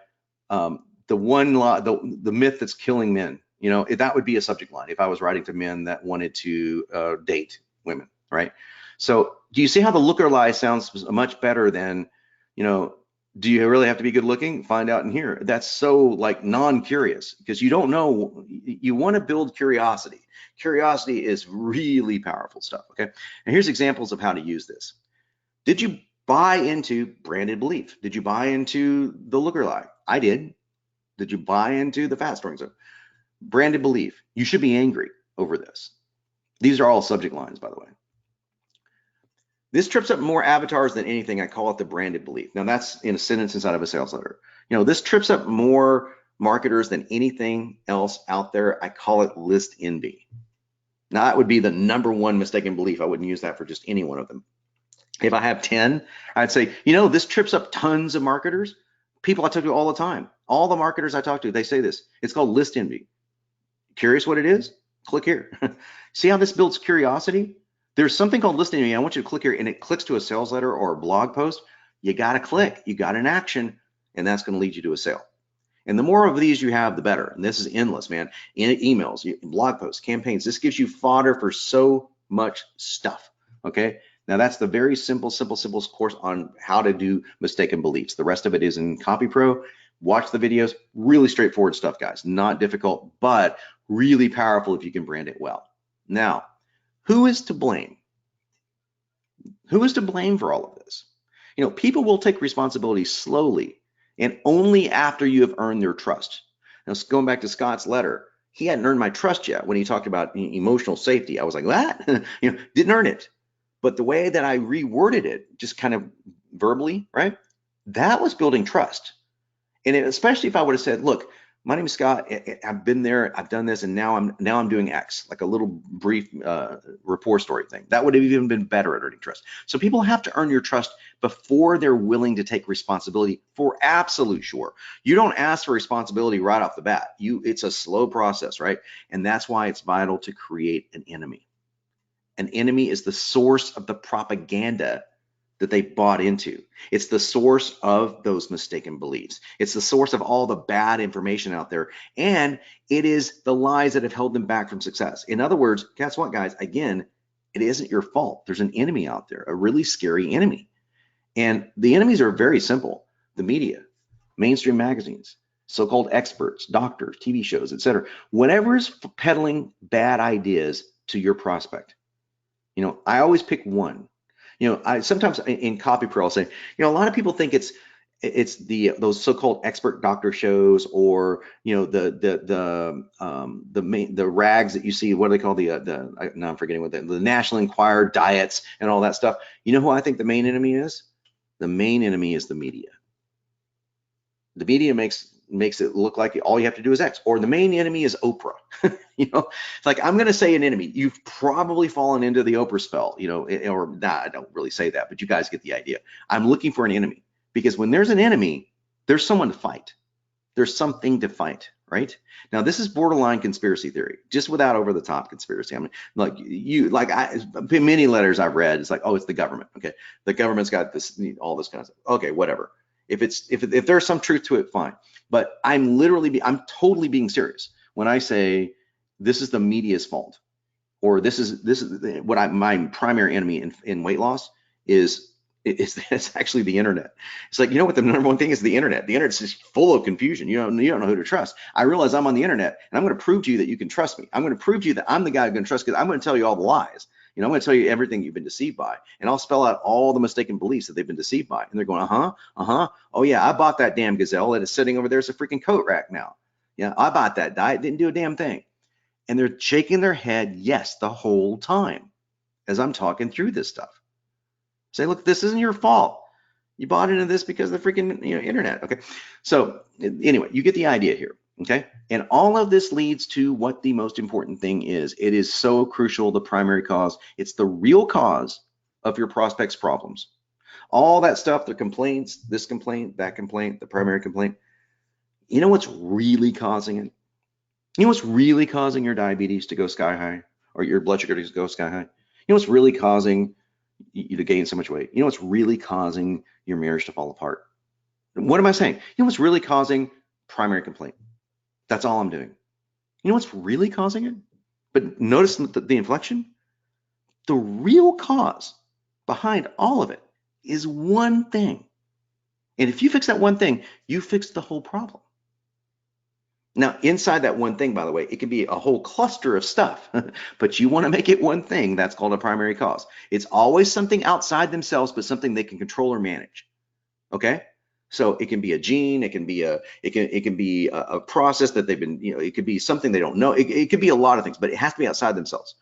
the one lie, the myth that's killing men. That would be a subject line if I was writing to men that wanted to date women, right? So do you see how the looker lie sounds much better than, do you really have to be good looking? Find out in here. That's so like non-curious because you don't know. You want to build curiosity. Curiosity is really powerful stuff, okay? And here's examples of how to use this. Did you buy into branded belief? Did you buy into the looker lie? I did. Did you buy into the fat storing zone? Branded belief. You should be angry over this. These are all subject lines, by the way. This trips up more avatars than anything. I call it the branded belief. Now that's in a sentence inside of a sales letter. This trips up more marketers than anything else out there. I call it list envy. Now that would be the #1 mistaken belief. I wouldn't use that for just any one of them. If I have 10, I'd say, this trips up tons of marketers. People I talk to all the time. All the marketers I talk to, they say this. It's called list envy. Curious what it is? Click here. See how this builds curiosity? There's something called list envy. I want you to click here and it clicks to a sales letter or a blog post. You got to click. You got an action and that's going to lead you to a sale. And the more of these you have, the better. And this is endless, man. Emails, blog posts, campaigns. This gives you fodder for so much stuff. Okay. Now that's the very simple course on how to do mistaken beliefs. The rest of it is in Copy Pro. Watch the videos. Really straightforward stuff, guys. Not difficult, but really powerful if you can brand it well. Now, who is to blame? Who is to blame for all of this? People will take responsibility slowly and only after you have earned their trust. Now, going back to Scott's letter, he hadn't earned my trust yet when he talked about emotional safety. I was like, what? Didn't earn it. But the way that I reworded it, just kind of verbally, right? That was building trust. And especially if I would have said, look, my name is Scott. I've been there. I've done this. And now I'm doing X, like a little brief rapport story thing. That would have even been better at earning trust. So people have to earn your trust before they're willing to take responsibility for absolute sure. You don't ask for responsibility right off the bat. It's a slow process, right? And that's why it's vital to create an enemy. An enemy is the source of the propaganda that they bought into. It's the source of those mistaken beliefs. It's the source of all the bad information out there. And it is the lies that have held them back from success. In other words, guess what, guys? Again, it isn't your fault. There's an enemy out there, a really scary enemy. And the enemies are very simple. The media, mainstream magazines, so-called experts, doctors, TV shows, etc. Whatever is peddling bad ideas to your prospect. I always pick one. I sometimes in Copy Pro, I'll say, a lot of people think it's those so-called expert doctor shows or the rags that you see. What do they call now I'm forgetting what the National Enquirer diets and all that stuff. You know who I think the main enemy is? The main enemy is the media. The media makes makes it look like all you have to do is X, or the main enemy is Oprah. It's like, I'm going to say an enemy. You've probably fallen into the Oprah spell, or nah, I don't really say that, but you guys get the idea. I'm looking for an enemy, because when there's an enemy, there's someone to fight. There's something to fight, right? Now, this is borderline conspiracy theory, just without over the top conspiracy. I mean, many letters I've read, it's like, oh, it's the government. Okay, the government's got this, all this kind of stuff. Okay, whatever. If there's some truth to it, fine. But I'm totally being serious when I say this is the media's fault, or this is what my primary enemy in weight loss is. It's actually the internet. It's like, what the number one thing is? The internet. The internet's just full of confusion. You don't know who to trust. I realize I'm on the internet, and I'm going to prove to you that you can trust me. I'm going to prove to you that I'm the guy you're going to trust, because I'm going to tell you all the lies. I'm going to tell you everything you've been deceived by, and I'll spell out all the mistaken beliefs that they've been deceived by. And they're going, oh yeah, I bought that damn gazelle that is sitting over there as a freaking coat rack now. Yeah, I bought that diet, didn't do a damn thing. And they're shaking their head yes the whole time as I'm talking through this stuff. Say, look, this isn't your fault. You bought into this because of the freaking internet. Okay. So anyway, you get the idea here. Okay. And all of this leads to what the most important thing is. It is so crucial, the primary cause. It's the real cause of your prospect's problems. All that stuff, the complaints, this complaint, that complaint, the primary complaint. You know what's really causing it? You know what's really causing your diabetes to go sky high, or your blood sugar to go sky high? You know what's really causing you to gain so much weight? You know what's really causing your marriage to fall apart? What am I saying? You know what's really causing primary complaint? That's all I'm doing. You know what's really causing it? But notice the inflection. The real cause behind all of it is one thing. And if you fix that one thing, you fix the whole problem. Now, inside that one thing, by the way, it can be a whole cluster of stuff, but you want to make it one thing. That's called a primary cause. It's always something outside themselves, but something they can control or manage. Okay, so it can be a gene, it can be a process that they've been, it could be something they don't know. It could be a lot of things, but it has to be outside themselves.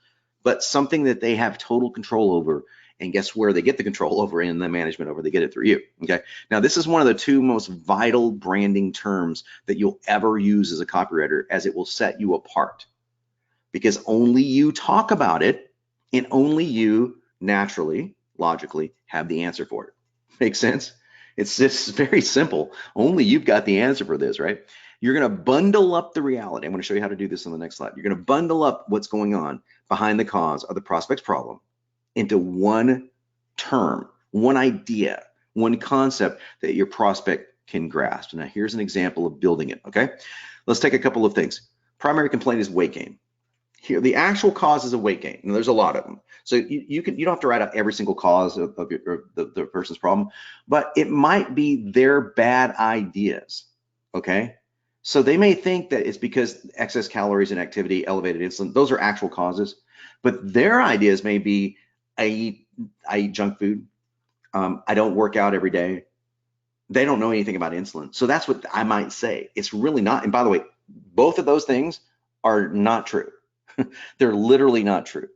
But something that they have total control over. And guess where they get the control over in the management over? They get it through you. Okay. Now, this is one of the two most vital branding terms that you'll ever use as a copywriter, as it will set you apart, because only you talk about it, and only you naturally, logically have the answer for it. Make sense? It's just very simple. Only you've got the answer for this, right? You're going to bundle up the reality. I'm going to show you how to do this on the next slide. You're going to bundle up what's going on behind the cause of the prospect's problem into one term, one idea, one concept that your prospect can grasp. Now, here's an example of building it. Okay, let's take a couple of things. Primary complaint is weight gain. Here, the actual causes of weight gain, and there's a lot of them. So you don't have to write out every single cause of the person's problem, but it might be their bad ideas. Okay, so they may think that it's because excess calories and activity, elevated insulin, those are actual causes, but their ideas may be, I eat junk food. I don't work out every day. They don't know anything about insulin. So that's what I might say. It's really not. And by the way, both of those things are not true. They're literally not true.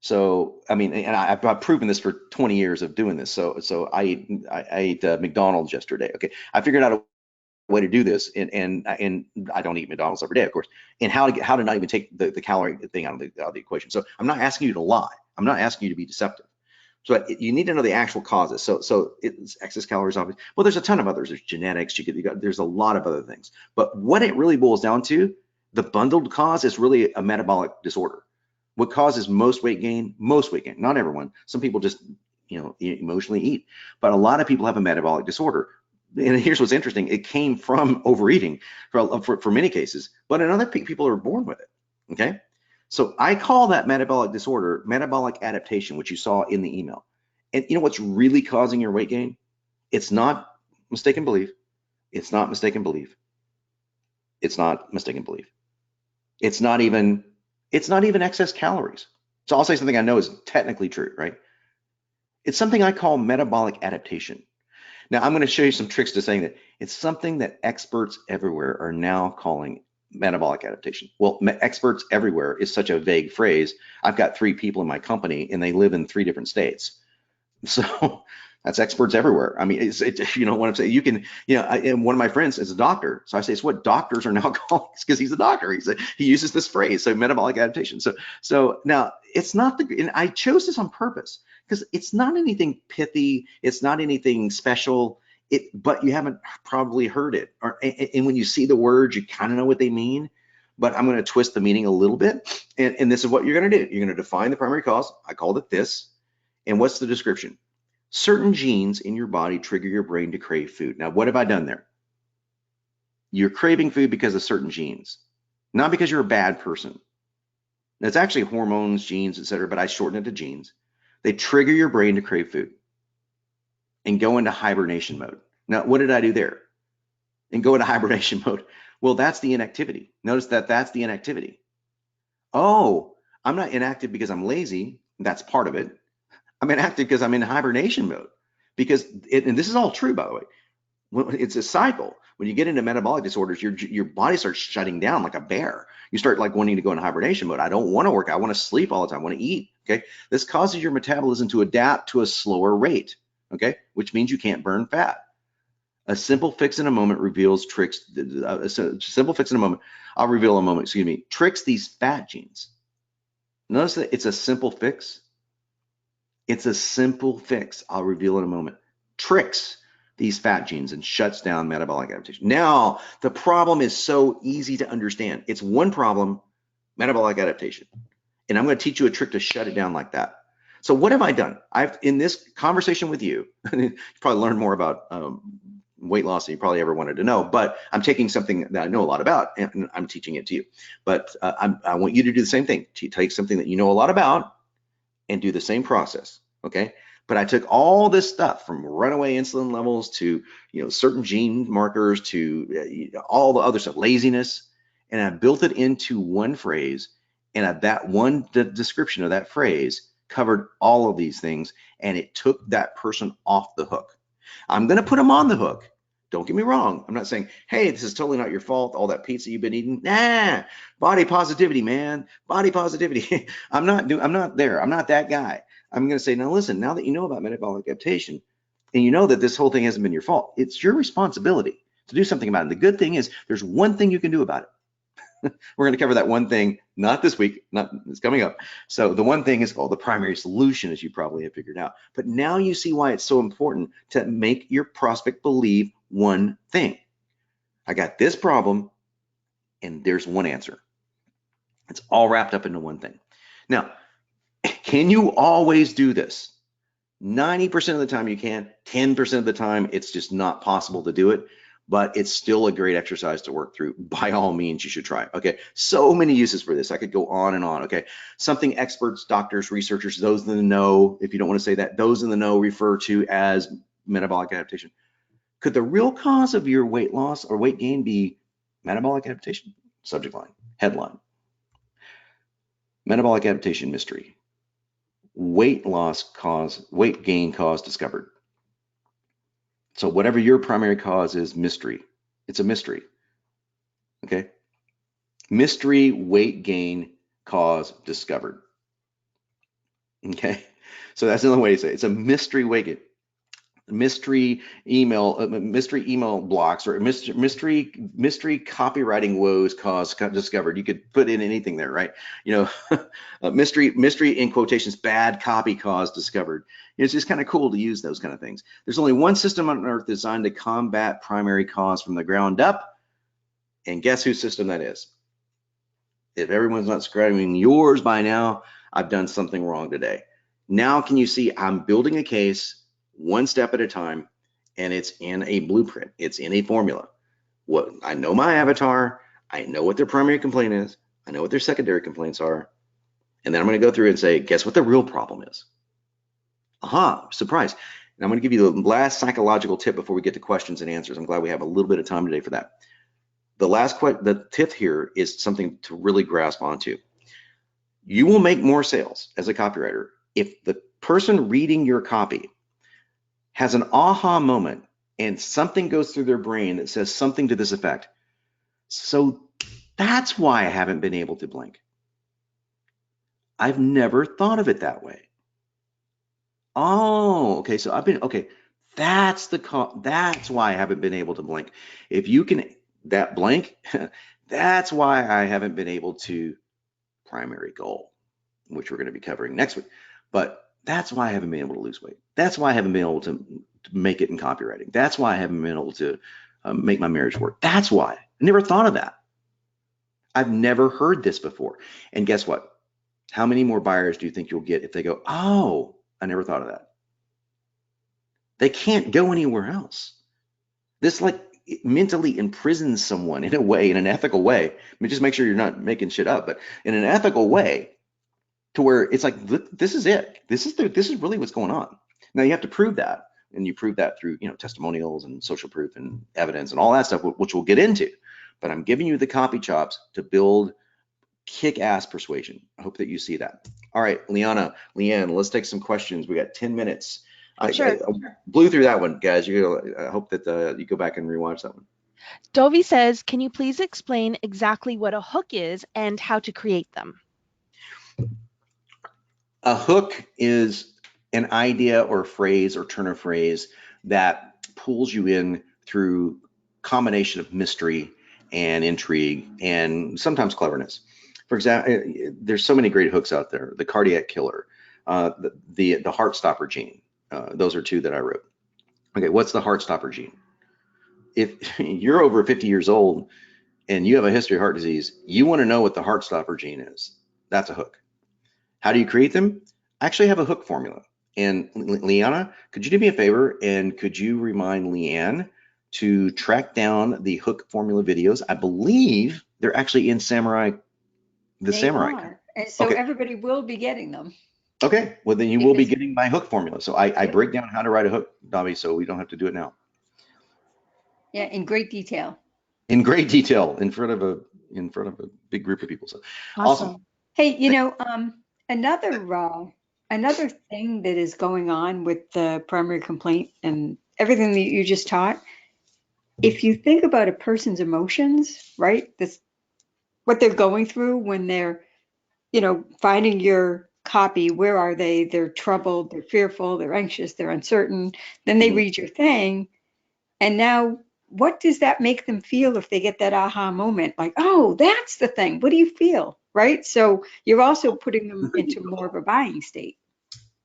So, I mean, and I've proven this for 20 years of doing this. So I ate McDonald's yesterday. Okay. I figured out a way to do this, and I don't eat McDonald's every day, of course, and how to not even take the calorie thing out of the equation. So I'm not asking you to lie. I'm not asking you to be deceptive. So you need to know the actual causes. So it's excess calories, obviously. Well, there's a ton of others. There's genetics. There's a lot of other things. But what it really boils down to, the bundled cause is really a metabolic disorder. What causes most weight gain? Most weight gain. Not everyone. Some people just emotionally eat. But a lot of people have a metabolic disorder. And here's what's interesting. It came from overeating for many cases. But in other people are born with it. Okay. So I call that metabolic disorder metabolic adaptation, which you saw in the email. And you know what's really causing your weight gain? It's not mistaken belief. It's not mistaken belief. It's not mistaken belief. It's not even excess calories. So I'll say something I know is technically true, right? It's something I call metabolic adaptation. Now I'm going to show you some tricks to saying that. It's something that experts everywhere are now calling metabolic adaptation. Well, experts everywhere is such a vague phrase. I've got 3 people in my company and they live in 3 different states. So That's experts everywhere. I mean, you know what I'm saying? You can, and one of my friends is a doctor. So I say, it's what doctors are now calling, because he's a doctor. He uses this phrase, so metabolic adaptation. So now it's not and I chose this on purpose because it's not anything pithy. It's not anything special. But you haven't probably heard it. And when you see the words, you kind of know what they mean. But I'm going to twist the meaning a little bit. And this is what you're going to do. You're going to define the primary cause. I called it this. And what's the description? Certain genes in your body trigger your brain to crave food. Now, what have I done there? You're craving food because of certain genes, not because you're a bad person. That's actually hormones, genes, etc., but I shorten it to genes. They trigger your brain to crave food and go into hibernation mode. Now, what did I do there? And go into hibernation mode. Well, that's the inactivity. Notice that that's the inactivity. Oh, I'm not inactive because I'm lazy. That's part of it. I'm inactive because I'm in hibernation mode. And this is all true, by the way. It's a cycle. When you get into metabolic disorders, your body starts shutting down like a bear. You start like wanting to go into hibernation mode. I don't want to work. I want to sleep all the time. I want to eat. Okay. This causes your metabolism to adapt to a slower rate. Okay. Which means you can't burn fat. A simple fix in a moment reveals tricks. A simple fix in a moment. I'll reveal in a moment. Excuse me. Tricks these fat genes. Notice that it's a simple fix. It's a simple fix. I'll reveal in a moment. Tricks these fat genes and shuts down metabolic adaptation. Now, the problem is so easy to understand. It's one problem, metabolic adaptation. And I'm going to teach you a trick to shut it down like that. So what have I done? In this conversation with you, you probably learned more about weight loss than you probably ever wanted to know, but I'm taking something that I know a lot about and I'm teaching it to you. But I want you to do the same thing. To take something that you know a lot about and do the same process, okay? But I took all this stuff from runaway insulin levels to certain gene markers to all the other stuff, laziness, and I built it into one phrase, and that one description of that phrase covered all of these things, and it took that person off the hook. I'm going to put them on the hook. Don't get me wrong. I'm not saying, hey, this is totally not your fault, all that pizza you've been eating. Nah, body positivity, man. Body positivity. I'm not there. I'm not that guy. I'm going to say, now listen, now that you know about metabolic adaptation and you know that this whole thing hasn't been your fault, it's your responsibility to do something about it. And the good thing is there's one thing you can do about it. We're going to cover that one thing, not this week, it's coming up. So the one thing is called the primary solution, as you probably have figured out. But now you see why it's so important to make your prospect believe one thing. I got this problem, and there's one answer. It's all wrapped up into one thing. Now, can you always do this? 90% of the time you can. 10% of the time, it's just not possible to do it. But it's still a great exercise to work through. By all means, you should try it. Okay, so many uses for this. I could go on and on. Okay, something experts, doctors, researchers, those in the know, if you don't want to say that, those in the know refer to as metabolic adaptation. Could the real cause of your weight loss or weight gain be metabolic adaptation? Subject line, headline. Metabolic adaptation mystery. Weight gain cause discovered. So whatever your primary cause is, mystery. It's a mystery. Okay. Mystery weight gain cause discovered. Okay. So that's another way to say it. It's a mystery weight gain. Mystery email blocks or mystery copywriting woes cause discovered. You could put in anything there, right? Mystery in quotations, bad copy cause discovered. It's just kind of cool to use those kind of things. There's only one system on earth designed to combat primary cause from the ground up, and guess whose system that is? If everyone's not subscribing yours by now, I've done something wrong today. Now can you see I'm building a case one step at a time, and it's in a blueprint. It's in a formula. I know my avatar. I know what their primary complaint is. I know what their secondary complaints are. And then I'm going to go through and say, guess what the real problem is? Surprise. And I'm going to give you the last psychological tip before we get to questions and answers. I'm glad we have a little bit of time today for that. The tip here is something to really grasp onto. You will make more sales as a copywriter if the person reading your copy has an aha moment and something goes through their brain that says something to this effect. So that's why I haven't been able to blank. I've never thought of it that way. Oh, okay. So That's why I haven't been able to blink. If you can, that blank, that's why I haven't been able to primary goal, which we're going to be covering next week. But that's why I haven't been able to lose weight. That's why I haven't been able to make it in copywriting. That's why I haven't been able to make my marriage work. That's why. I never thought of that. I've never heard this before. And guess what? How many more buyers do you think you'll get if they go, oh, I never thought of that? They can't go anywhere else. This like mentally imprisons someone in a way, in an ethical way. I mean, just make sure you're not making shit up, but in an ethical way, to where it's like, this is it. This is really what's going on. Now you have to prove that, and you prove that through, testimonials and social proof and evidence and all that stuff, which we'll get into. But I'm giving you the copy chops to build kick-ass persuasion. I hope that you see that. All right, Leanne, let's take some questions. We got 10 minutes. Sure. I blew through that one, guys. I hope that you go back and rewatch that one. Dovey says, can you please explain exactly what a hook is and how to create them? A hook is an idea or phrase or turn of phrase that pulls you in through combination of mystery and intrigue and sometimes cleverness. For example, there's so many great hooks out there. The cardiac killer, the heart stopper gene. Those are two that I wrote. Okay, what's the heart stopper gene? If you're over 50 years old and you have a history of heart disease, you want to know what the heart stopper gene is. That's a hook. How do you create them? I actually have a hook formula. And Liana, could you do me a favor and could you remind Leanne to track down the hook formula videos? I believe they're actually in Samurai. They are. And so okay. Everybody will be getting them. Okay, well then you will be getting my hook formula. So I break down how to write a hook, Davi, so we don't have to do it now. Yeah, in great detail. In great detail, in front of a big group of people. So awesome. Hey, another thing that is going on with the primary complaint and everything that you just taught, if you think about a person's emotions, right? What they're going through when they're, finding your copy, where are they? They're troubled, they're fearful, they're anxious, they're uncertain. Then they read your thing. And now what does that make them feel if they get that aha moment? Like, oh, that's the thing. What do you feel? Right? So you're also putting them into more of a buying state.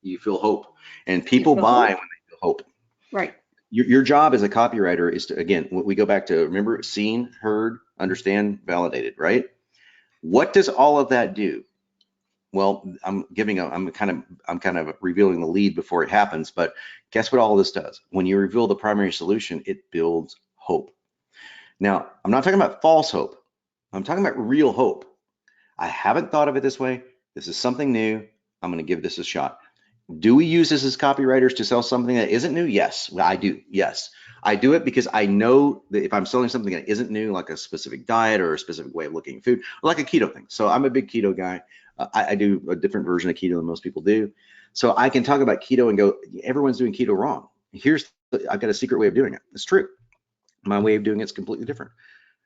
You feel hope. And people buy when they feel hope. Right. Your job as a copywriter is to, again, we go back to, remember, seen, heard, understand, validated, right? What does all of that do? Well, I'm kind of revealing the lead before it happens, but guess what all this does? When you reveal the primary solution, it builds hope. Now, I'm not talking about false hope. I'm talking about real hope. I haven't thought of it this way. This is something new. I'm going to give this a shot. Do we use this as copywriters to sell something that isn't new? Yes, I do. Yes, I do it because I know that if I'm selling something that isn't new, like a specific diet or a specific way of looking at food, or like a keto thing. So I'm a big keto guy. I do a different version of keto than most people do. So I can talk about keto and go, everyone's doing keto wrong. I've got a secret way of doing it. It's true. My way of doing it is completely different.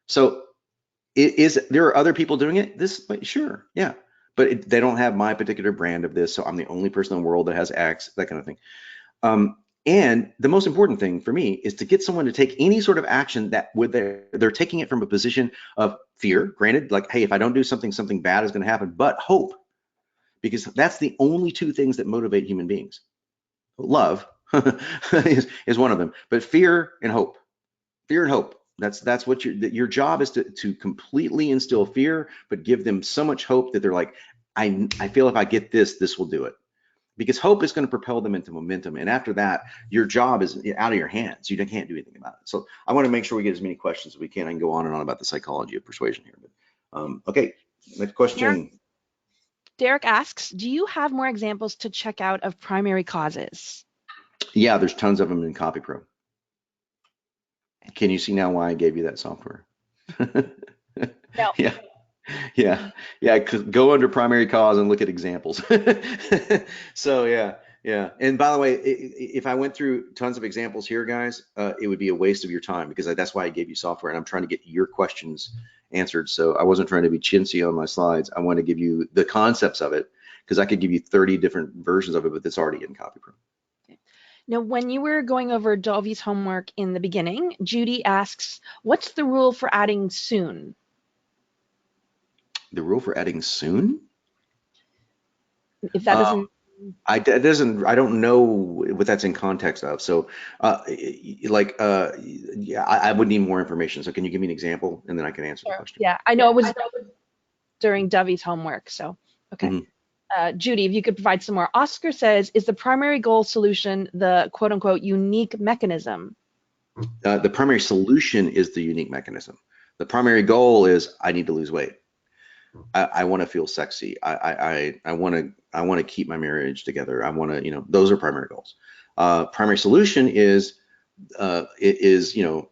So there are other people doing it? Sure, yeah. But they don't have my particular brand of this, so I'm the only person in the world that has X, that kind of thing. And the most important thing for me is to get someone to take any sort of action that they're taking it from a position of fear, granted, like, hey, if I don't do something, something bad is going to happen, but hope, because that's the only two things that motivate human beings. Love is one of them, but fear and hope. Fear and hope. That's what your job is, to completely instill fear, but give them so much hope that they're like, I feel if I get this will do it. Because hope is going to propel them into momentum. And after that, your job is out of your hands. You can't do anything about it. So I want to make sure we get as many questions as we can. I can go on and on about the psychology of persuasion here. But okay, next question. Derek asks, do you have more examples to check out of primary causes? Yeah, there's tons of them in CopyPro. Can you see now why I gave you that software? No. Yeah. Go under primary cause and look at examples. So yeah. And by the way, if I went through tons of examples here, guys, it would be a waste of your time, because that's why I gave you software, and I'm trying to get your questions answered. So I wasn't trying to be chintzy on my slides. I want to give you the concepts of it, because I could give you 30 different versions of it, but it's already in CopyPro. Now, when you were going over Dolvy's homework in the beginning, Judy asks, what's the rule for adding soon? The rule for adding soon? If that doesn't, I don't know what that's in context of. So, yeah, I would need more information. So, can you give me an example, and then I can answer the question. yeah, I know it was during Dovey's homework. So, okay. Mhm. Judy, if you could provide some more. Oscar says, is the primary goal solution the quote unquote unique mechanism? The primary solution is the unique mechanism. The primary goal is I need to lose weight. I want to feel sexy. I want to keep my marriage together. I want to, those are primary goals. Primary solution is the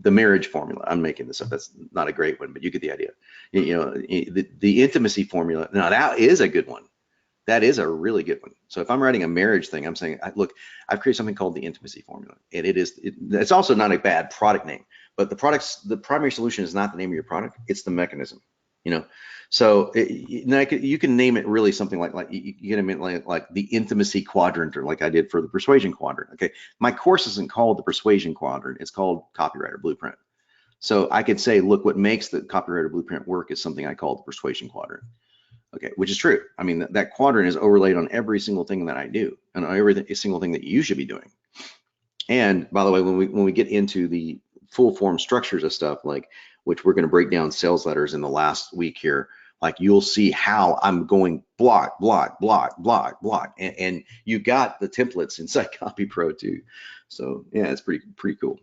marriage formula. I'm making this up. That's not a great one, but you get the idea. The intimacy formula. Now that is a good one. That is a really good one. So if I'm writing a marriage thing, I'm saying, look, I've created something called the intimacy formula, and it's also not a bad product name, but the primary solution is not the name of your product. It's the mechanism. So you can name it really something like you can name it like the intimacy quadrant, or like I did for the persuasion quadrant. Okay, my course isn't called the persuasion quadrant. It's called Copywriter Blueprint. So I could say, look, what makes the Copywriter Blueprint work is something I call the persuasion quadrant. Okay, which is true. I mean, that quadrant is overlaid on every single thing that I do, and every single thing that you should be doing. And by the way, when we get into the full form structures of stuff, like which we're going to break down sales letters in the last week here, like you'll see how I'm going block, block, block, block, block, and you got the templates inside Copy Pro too. So yeah, it's pretty cool.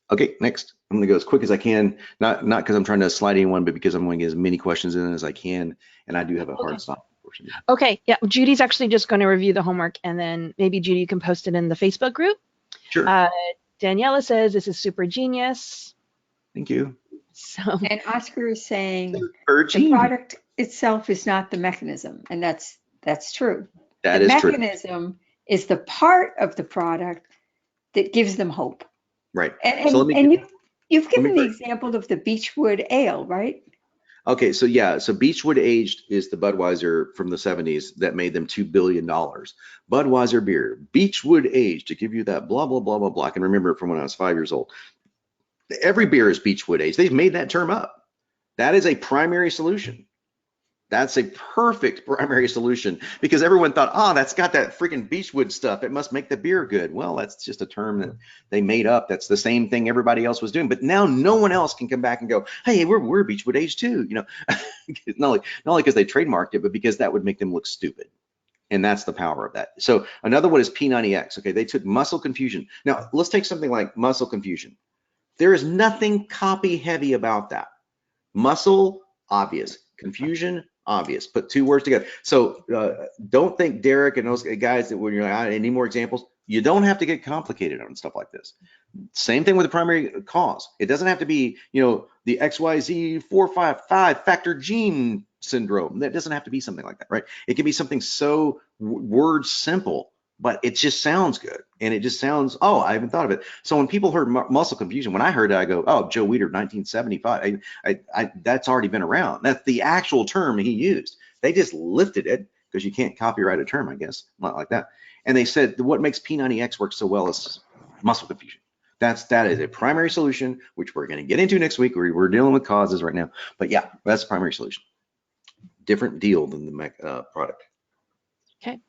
Okay, next. I'm gonna go as quick as I can, not because I'm trying to slide anyone, but because I'm going to get as many questions in as I can, and I do have a hard stop, unfortunately. Okay, yeah, Judy's actually just going to review the homework, and then maybe Judy, you can post it in the Facebook group. Sure. Daniela says this is super genius. Thank you. So. And Oscar is saying the product itself is not the mechanism, and that's true. That the is true. mechanism is the part of the product that gives them hope. Right. And, so you've given the example of the Beechwood Ale, right? Okay, so yeah, so Beechwood Aged is the Budweiser from the 70s that made them $2 billion. Budweiser beer, Beechwood Aged, to give you that blah, blah, blah, blah, blah. I can remember it from when I was 5 years old. Every beer is Beechwood Aged. They've made that term up. That is a primary solution. That's a perfect primary solution, because everyone thought, oh, that's got that freaking Beechwood stuff. It must make the beer good. Well, that's just a term that they made up. That's the same thing everybody else was doing. But now no one else can come back and go, hey, we're Beechwood Aged too. Not only because they trademarked it, but because that would make them look stupid. And that's the power of that. So another one is P90X. Okay, they took muscle confusion. Now let's take something like muscle confusion. There is nothing copy heavy about that. Muscle, obvious. Confusion, obvious. Put two words together. So don't think Derek and those guys that when you're like, any more examples, you don't have to get complicated on stuff like this. Same thing with the primary cause. It doesn't have to be, the XYZ 455 factor gene syndrome. That doesn't have to be something like that, right? It can be something so word simple, but it just sounds good. And it just sounds, oh, I haven't thought of it. So when people heard muscle confusion, when I heard it, I go, oh, Joe Weider, 1975. That's already been around. That's the actual term he used. They just lifted it because you can't copyright a term, I guess, not like that. And they said what makes P90X work so well is muscle confusion. That is a primary solution, which we're going to get into next week. We're dealing with causes right now. But yeah, that's the primary solution. Different deal than the product. Okay.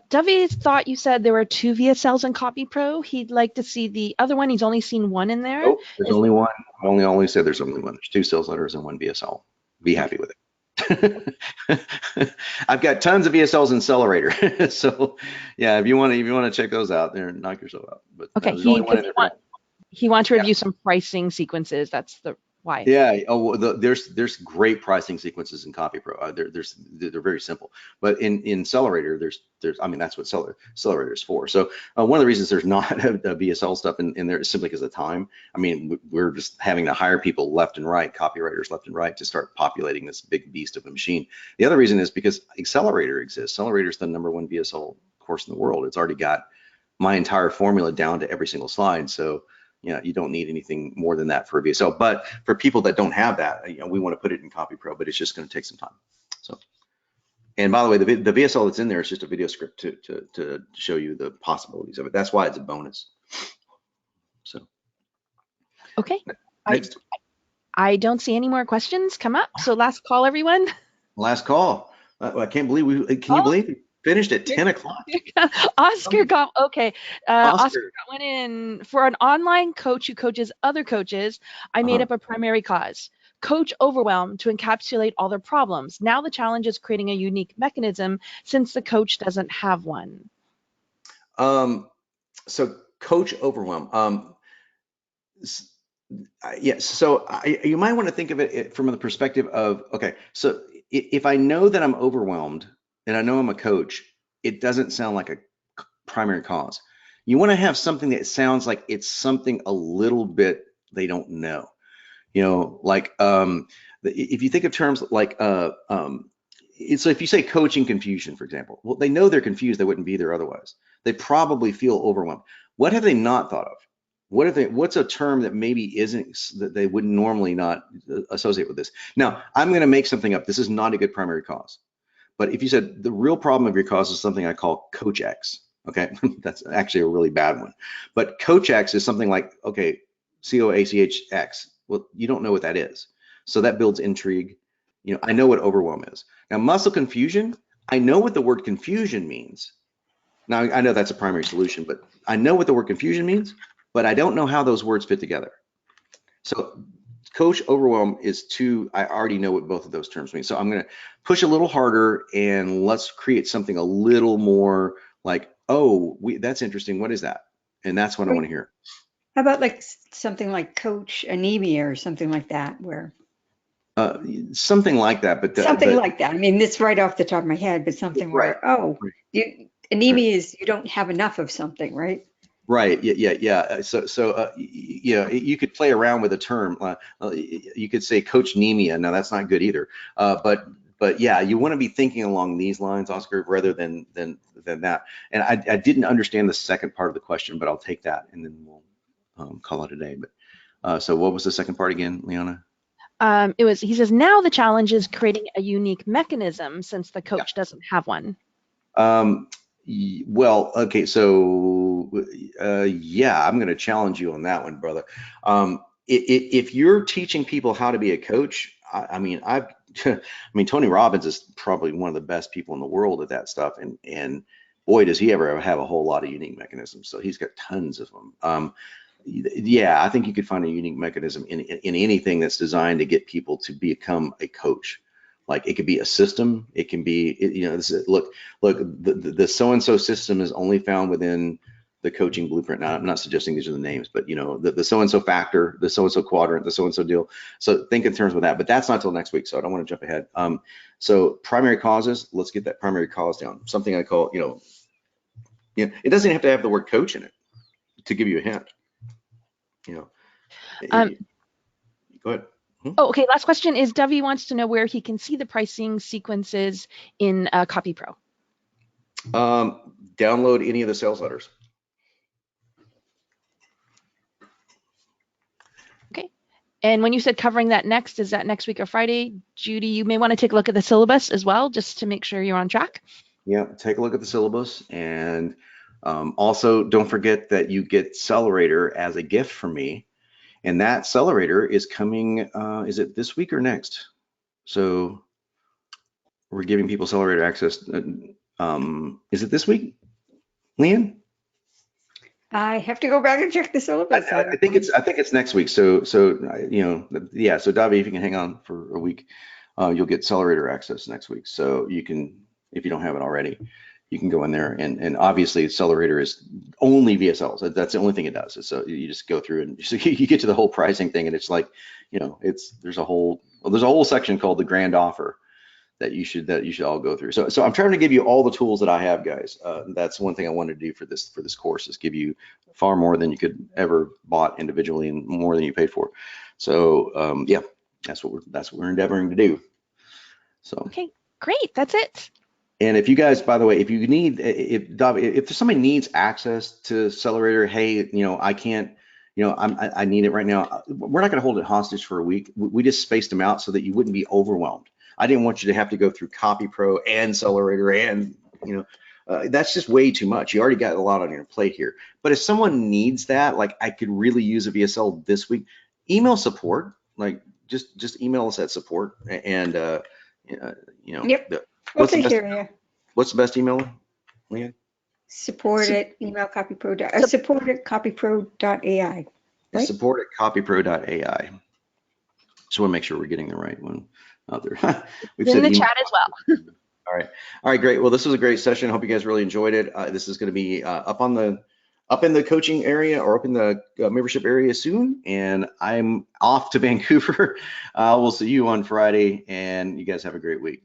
Dovey thought you said there were 2 VSLs in Copy Pro. He'd like to see the other one. He's only seen one in there. Nope, there's only one. I only said there's only one. There's 2 sales letters and 1 VSL. Be happy with it. I've got tons of VSLs in Accelerator. So yeah, if you want to check those out there, knock yourself out. But okay, he wants to review some pricing sequences. That's the why. Yeah. Oh, there's great pricing sequences in Copy Pro. They're very simple. But in Accelerator, there's that's what Accelerator is for. So one of the reasons there's not a VSL stuff in there is simply because of time. I mean, we're just having to hire people left and right, copywriters left and right, to start populating this big beast of a machine. The other reason is because Accelerator exists. Accelerator is the #1 VSL course in the world. It's already got my entire formula down to every single slide. So you don't need anything more than that for a VSL. But for people that don't have that, we want to put it in Copy Pro, but it's just going to take some time. So And by the way, the VSL that's in there is just a video script to show you the possibilities of it. That's why it's a bonus. So Okay. next, I don't see any more questions come up. So last call, everyone. last call. I can't believe can you believe we finished at 10 o'clock? Oscar got, okay. Oscar Oscar. got one in. For an online coach who coaches other coaches, I made up a primary cause. Coach overwhelmed to encapsulate all their problems. Now the challenge is creating a unique mechanism since the coach doesn't have one. So coach overwhelm. Yes. So you might want to think of it from the perspective of, okay, so if I know that I'm overwhelmed and I know I'm a coach, it doesn't sound like a primary cause. You want to have something that sounds like it's something a little bit they don't know. You know, like if you think of terms like so if you say coaching confusion, for example, well, they know they're confused, they wouldn't be there otherwise. They probably feel overwhelmed. What have they not thought of? What's a term that maybe isn't, that they would normally not associate with this? Now, I'm going to make something up. This is not a good primary cause. But if you said the real problem of your cause is something I call Coach X, okay, that's actually a really bad one. But Coach X is something like, okay, COACHX. Well, you don't know what that is. So that builds intrigue. You know, I know what overwhelm is. Now, muscle confusion, I know what the word confusion means. Now, I know that's a primary solution, but I know what the word confusion means, but I don't know how those words fit together. So coach overwhelm is I already know what both of those terms mean. So I'm going to push a little harder and let's create something a little more like, oh, that's interesting. What is that? And that's what I want to hear. How about like something like coach anemia or something like that, where something like that, but like that. I mean, it's right off the top of my head, but something right. where, anemia is you don't have enough of something, right? Right. Yeah. So you could play around with a term. You could say coach anemia. Now that's not good either. But yeah, you want to be thinking along these lines, Oscar, rather than that. And I didn't understand the second part of the question, but I'll take that and then we'll call it a day. But so what was the second part again, Leona? He says, now the challenge is creating a unique mechanism since the coach doesn't have one. Well, okay, so yeah, I'm going to challenge you on that one, brother. If you're teaching people how to be a coach, I mean, Tony Robbins is probably one of the best people in the world at that stuff, and boy, does he ever have a whole lot of unique mechanisms. So he's got tons of them. Yeah, I think you could find a unique mechanism in anything that's designed to get people to become a coach. Like it could be a system, it can be, look, the so-and-so system is only found within the coaching blueprint. Now, I'm not suggesting these are the names, but the so-and-so factor, the so-and-so quadrant, the so-and-so deal. So think in terms of that, but that's not till next week. So I don't want to jump ahead. So primary causes, let's get that primary cause down. Something I call, it doesn't have to have the word coach in it to give you a hint. Go ahead. Oh, okay. Last question is Dovey wants to know where he can see the pricing sequences in Copy Pro. Download any of the sales letters. Okay. And when you said covering that next, is that next week or Friday? Judy, you may want to take a look at the syllabus as well, just to make sure you're on track. Yeah, take a look at the syllabus. And also don't forget that you get Accelerator as a gift from me. And that Accelerator is coming, is it this week or next? So we're giving people Accelerator access. Is it this week, Leanne? I have to go back and check the syllabus. I think it's next week. So yeah. So Davi, if you can hang on for a week, you'll get Accelerator access next week. So you can, if you don't have it already, you can go in there and obviously Accelerator is only VSLs. That's the only thing it does. So you just go through and so you get to the whole pricing thing, and it's like, there's a whole section called the grand offer that you should all go through. So I'm trying to give you all the tools that I have, guys. That's one thing I wanted to do for this course, is give you far more than you could ever bought individually and more than you paid for. So yeah, that's what we're endeavoring to do. So okay, great, that's it. And if you guys, by the way, if you need, if somebody needs access to Accelerator, hey, I can't, I need it right now. We're not going to hold it hostage for a week. We just spaced them out so that you wouldn't be overwhelmed. I didn't want you to have to go through Copy Pro and Accelerator and, that's just way too much. You already got a lot on your plate here. But if someone needs that, like I could really use a VSL this week, email support, like just email us at support and, Yep. We'll what's the take best, care of you. what's the best email, Leanne? Support at support at copypro.ai. Right? Support at copypro.ai. Just want to make sure we're getting the right one out there. We've In said the email. chat as well. All right, great. Well, this was a great session. Hope you guys really enjoyed it. This is going to be up in the coaching area or up in the membership area soon. And I'm off to Vancouver. We'll see you on Friday, and you guys have a great week.